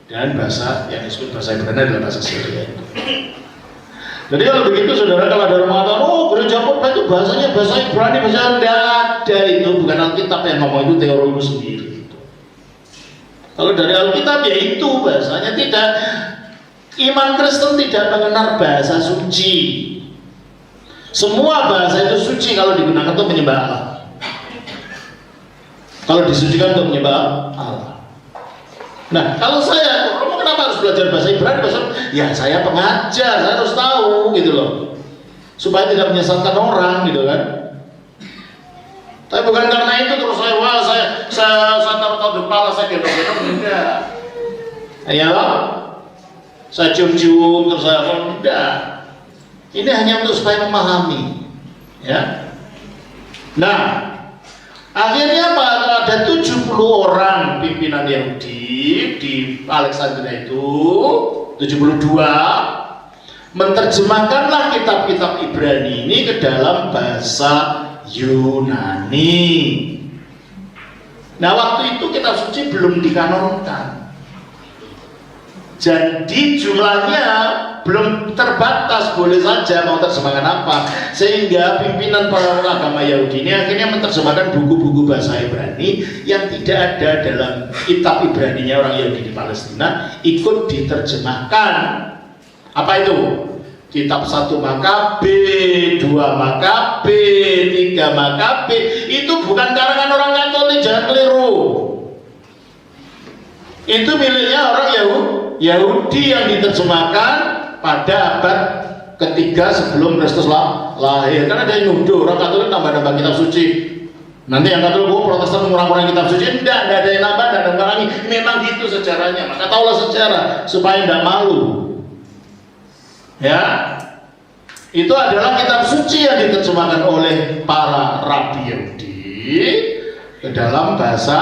dan bahasa yang disebut bahasa Ibrani adalah bahasa Syria. Jadi kalau begitu saudara, kalau ada orang mengatakan, oh gereja khotbah itu bahasanya bahasa Ibrani, bahasa tidak ada, itu bukan Alkitab yang ngomong, itu teorimu sendiri. Kalau dari Alkitab ya itu bahasanya tidak. Iman Kristen tidak mengenal bahasa suci. Semua bahasa itu suci kalau digunakan untuk menyembah Allah. Kalau disucikan untuk menyembah Allah. Nah, kalau saya, kamu kenapa harus belajar bahasa Ibrani? Ya saya pengajar, saya harus tahu gitu loh, supaya tidak menyesatkan orang gitu kan. Tapi bukan karena itu terus saya taruh di kepala saya gendong-gendong, enggak. Ya, saya cium-cium terus saya enggak. Ini hanya untuk supaya memahami, ya. Nah, akhirnya apa? Ada 70 orang pimpinan Yahudi di Alexandria itu, 72, menerjemahkanlah kitab-kitab Ibrani ini ke dalam bahasa Yunani. Nah, waktu itu kitab suci belum dikanonkan. Jadi jumlahnya belum terbatas, boleh saja mau terjemahkan apa. Sehingga pimpinan para agama Yahudi ini akhirnya menerjemahkan buku-buku bahasa Ibrani yang tidak ada dalam kitab Ibraninya orang Yahudi di Palestina, ikut diterjemahkan. Apa itu? Kitab 1 Makabe, 2 Makabe, 3 Makabe. Itu bukan karangan orang Katolik, jangan keliru. Itu miliknya orang Yahudi yang diterjemahkan pada abad ketiga sebelum Kristus lahir. Karena ada yang nuduh orang Katolik nambah-nambah kitab suci. Nanti yang Katolik, Protestan mengurang-urang kitab suci. Tidak ada yang nambah, tidak ada yang mengurangi. Memang gitu sejarahnya. Maka taulah sejarah supaya tidak malu. Ya, itu adalah kitab suci yang diterjemahkan oleh para rabi Yahudi ke dalam bahasa,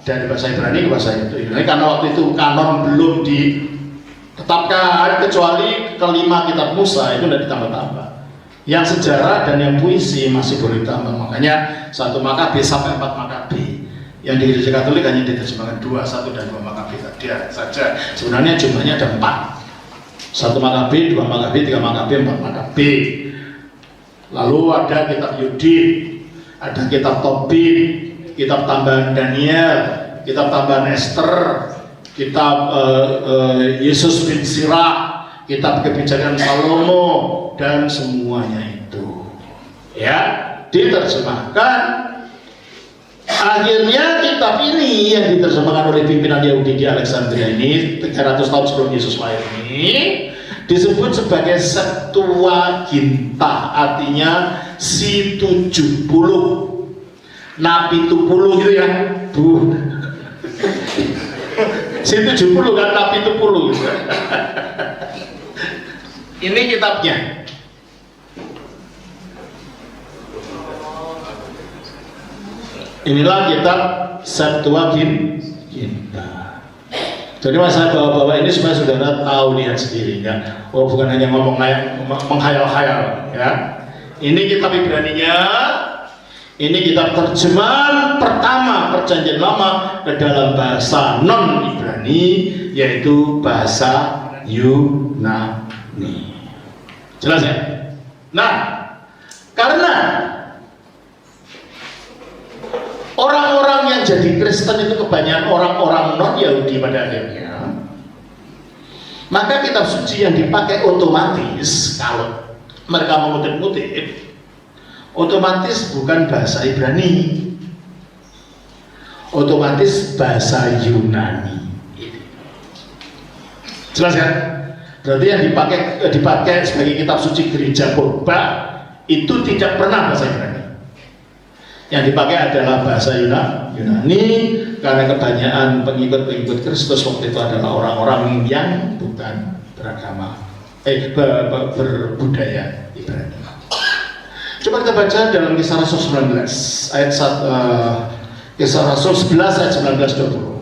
dari bahasa Ibrani ke bahasa itu. Karena waktu itu kanon belum ditetapkan, kecuali kelima kitab Musa itu tidak ditambah-tambah. Yang sejarah dan yang puisi masih boleh ditambah. Makanya 1 Makabe sampai 4 Makabe. Yang di gereja Katolik hanya diterjemahkan 2, 1 dan 2 Makabe saja. Sebenarnya jumlahnya ada 4. 1 Makabe, 2 Makabe, 3 Makabe, 4 Makabe. Lalu ada kitab Yudit, ada kitab Tobit, kitab tambahan Daniel, kitab tambahan Esther, kitab Yesus bin Sirah, kitab kebijakan Salomo, dan semuanya itu ya diterjemahkan. Akhirnya kitab ini yang diterjemahkan oleh pimpinan Yahudi di Alexandria ini 300 tahun sebelum Yesus lahir ini disebut sebagai Septuaginta, artinya si 70, napi 70 gitu ya Bu. Si 70 kan napi 70 gitu. Ini kitabnya. Inilah kitab Septuaginta. Jadi masalah bawa-bawa ini supaya saudara tahu lihat sendiri ya. Oh, bukan hanya ngomong menghayal-hayal ya. Ini kitab Ibraninya, ini kitab terjemahan pertama Perjanjian Lama ke dalam bahasa non Ibrani, yaitu bahasa Yunani. Jelas ya? Nah, karena orang-orang yang jadi Kristen itu kebanyakan orang-orang non-Yahudi pada akhirnya, maka kitab suci yang dipakai otomatis kalau mereka mengutip-ngutip, otomatis bukan bahasa Ibrani, otomatis bahasa Yunani. Jelas kan? Berarti yang dipakai sebagai kitab suci gereja Purba itu tidak pernah bahasa Ibrani. Yang dipakai adalah bahasa Yunani, karena kebanyakan pengikut-pengikut Kristus waktu itu adalah orang-orang yang bukan beragama, berbudaya Ibrani. Coba kita baca dalam Kisah Rasul 19 ayat 1, Kisah Rasul 11 ayat 19-20.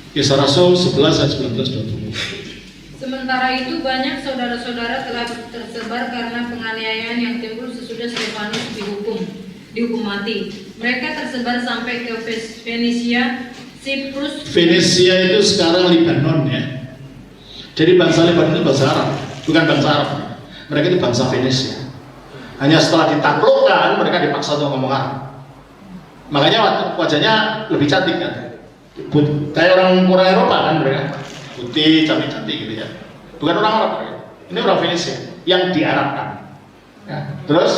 Kisah Rasul 11 ayat 19-20. Sementara itu banyak saudara-saudara telah tersebar karena penganiayaan yang timbul sesudah Stefanus dihukum mati. Mereka tersebar sampai ke Fenisia, Siprus. Fenisia itu sekarang Lebanon ya. Jadi bangsa Lebanon itu bangsa Arab, bukan bangsa Arab. Mereka itu bangsa Fenisia. Hanya setelah ditaklukkan mereka dipaksa untuk ngomong Arab. Makanya wajahnya lebih cantik kan. Kayak orang Eropa kan mereka. Putih, cantik-cantik gitu ya. Bukan orang Arab, ini orang Fenisia yang diarabkan. Ya. Terus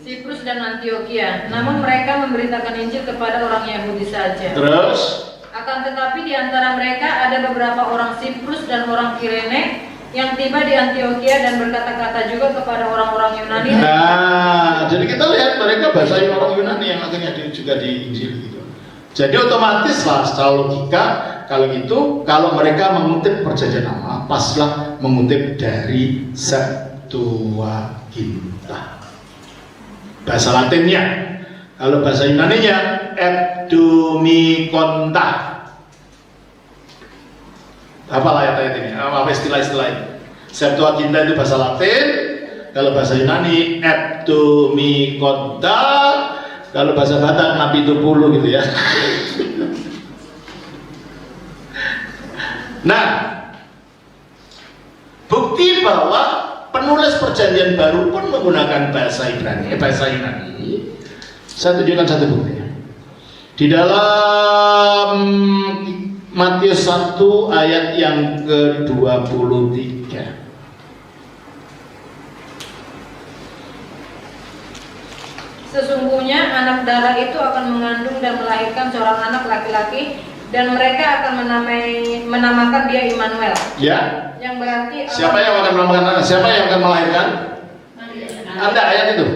Siprus dan Antioquia. Namun mereka memberitakan Injil kepada orang Yahudi saja. Terus akan tetapi di antara mereka ada beberapa orang Siprus dan orang Kirene yang tiba di Antioquia dan berkata-kata juga kepada orang-orang Yunani. Nah, jadi kita lihat mereka bahasa orang Yunani yang akhirnya juga di Injil gitu. Jadi otomatis lah secara logika kalau gitu, kalau mereka mengutip Perjanjian Lama, paslah mengutip dari Septuaginta. Bahasa Latinnya, kalau bahasa Yunaninya Epdumikonta. Apa ayat-ayat ini? Apa istilah-istilah ini? Septuaginta itu bahasa Latin, kalau bahasa Yunani Epdumikonta, kalau bahasa Batak Nabi 20 gitu ya. Nah, bukti bahwa penulis Perjanjian Baru pun menggunakan bahasa Ibrani, bahasa Yunani. Saya tunjukkan satu bukti. Di dalam Matius 1 ayat yang ke-23. Sesungguhnya anak darah itu akan mengandung dan melahirkan seorang anak laki-laki, dan mereka akan menamakan dia Immanuel. Ya. Yang berarti siapa yang akan menamakan anak? Siapa yang akan melahirkan? Ada ayat itu.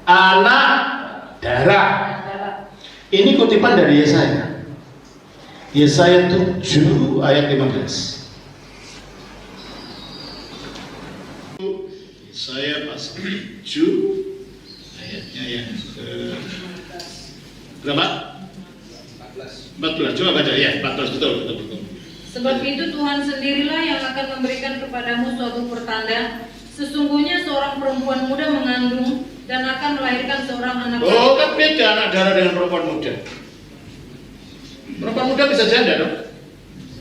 Anak darah. Ini kutipan dari Yesaya. Yesaya 7 ayat 15. Yesaya pasal 7 ayatnya yang ke berapa? 14. Coba baca ya, 14 betul. Sebab itu Tuhan sendirilah yang akan memberikan kepadamu suatu pertanda. Sesungguhnya seorang perempuan muda mengandung dan akan melahirkan seorang anak. Oh, kan beda anak darah dengan perempuan muda. Perempuan muda bisa janda dong,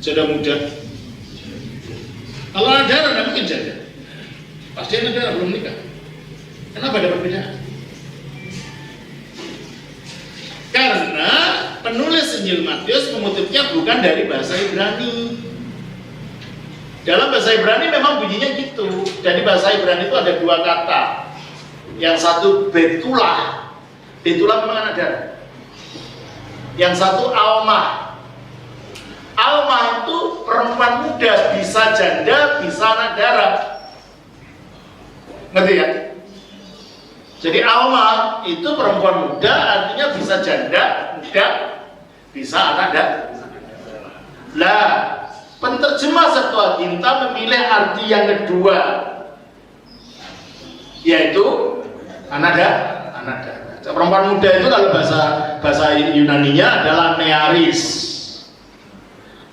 janda muda. Kalau anak darah tidak mungkin janda. Pasti anak darah belum nikah. Kenapa ada perbedaan? Karena penulis Injil Matius mengutipnya bukan dari bahasa Ibrani. Dalam bahasa Ibrani memang bunyinya gitu. Jadi bahasa Ibrani itu ada dua kata. Yang satu betulah. Betulah memang anak darah. Yang satu almah. Almah itu perempuan muda, bisa janda, bisa anak darah. Ngerti ya? Jadi alma itu perempuan muda, artinya bisa janda, muda, bisa anak darah. Lah, penterjemah Septuaginta memilih arti yang kedua, yaitu anak darah. anak darah. Perempuan muda itu kalau bahasa Yunaninya adalah nearis.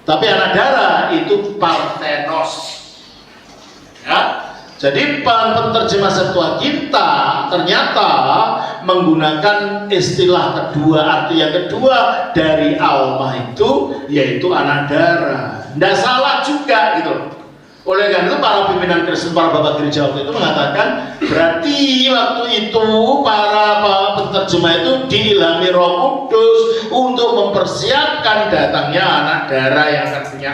Tapi anak darah itu parthenos. Ya. Jadi penerjemah Septuaginta ternyata menggunakan istilah kedua, arti yang kedua dari alma itu yaitu anak darah. Tidak salah juga gitu. Oleh karena itu para pimpinan Kristen, para bapak gereja waktu itu mengatakan berarti waktu itu para penerjemah itu diilhami Roh Kudus untuk mempersiapkan datangnya anak darah yang akan punya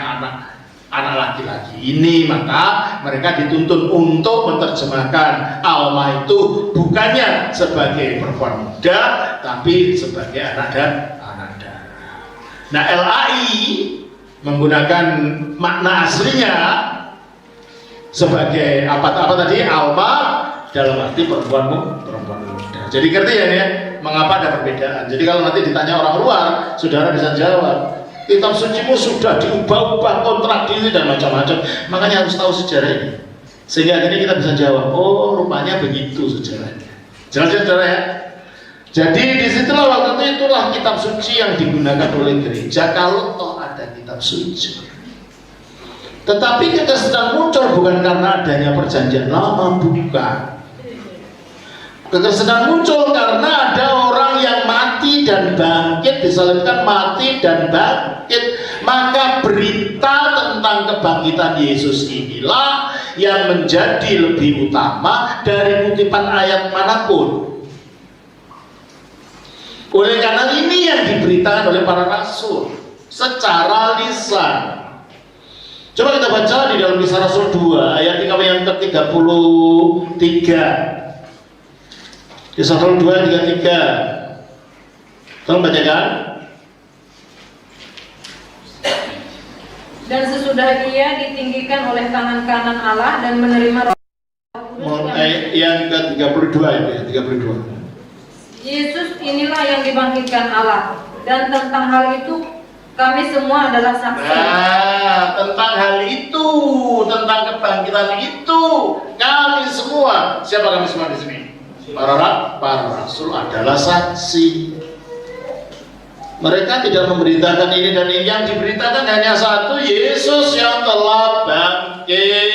anak laki-laki ini, maka mereka dituntun untuk menerjemahkan alma itu bukannya sebagai perempuan muda tapi sebagai anak darah. Nah, LAI menggunakan makna aslinya sebagai apa tadi, alma dalam arti perempuan muda. Jadi ngerti ya mengapa ada perbedaan. Jadi kalau nanti ditanya orang luar, saudara bisa jawab, kitab sucimu sudah diubah-ubah, kontrak diri dan macam-macam. Makanya harus tahu sejarah ini. Sehingga akhirnya kita bisa jawab, oh rupanya begitu sejarahnya. Jelas ya saudara ya? Jadi disitulah waktu itulah kitab suci yang digunakan oleh gereja kalau toh ada kitab suci. Tetapi kita sedang muncul bukan karena adanya perjanjian lama, bukan. Kita sedang muncul karena ada orang yang mati dan bangkit, disalibkan mati dan bangkit. Maka berita tentang kebangkitan Yesus inilah yang menjadi lebih utama dari kutipan ayat manapun. Oleh karena ini yang diberitakan oleh para rasul secara lisan. Coba kita baca di dalam Kisah Rasul 2 ayat yang ke-33. Kisah Rasul 2:33. Tolong bacakan. Dan sesudah ia ditinggikan oleh tangan kanan Allah dan menerima Roh Kudus yang ke-32 itu ya, 32. Yesus inilah yang dibangkitkan Allah, dan tentang hal itu kami semua adalah saksi. Nah, tentang hal itu, tentang kebangkitan itu, kami semua, siapa kami semua di sini? Para rasul adalah saksi. Mereka tidak memberitakan ini dan ini, yang diberitakan hanya satu, Yesus yang telah bangkit.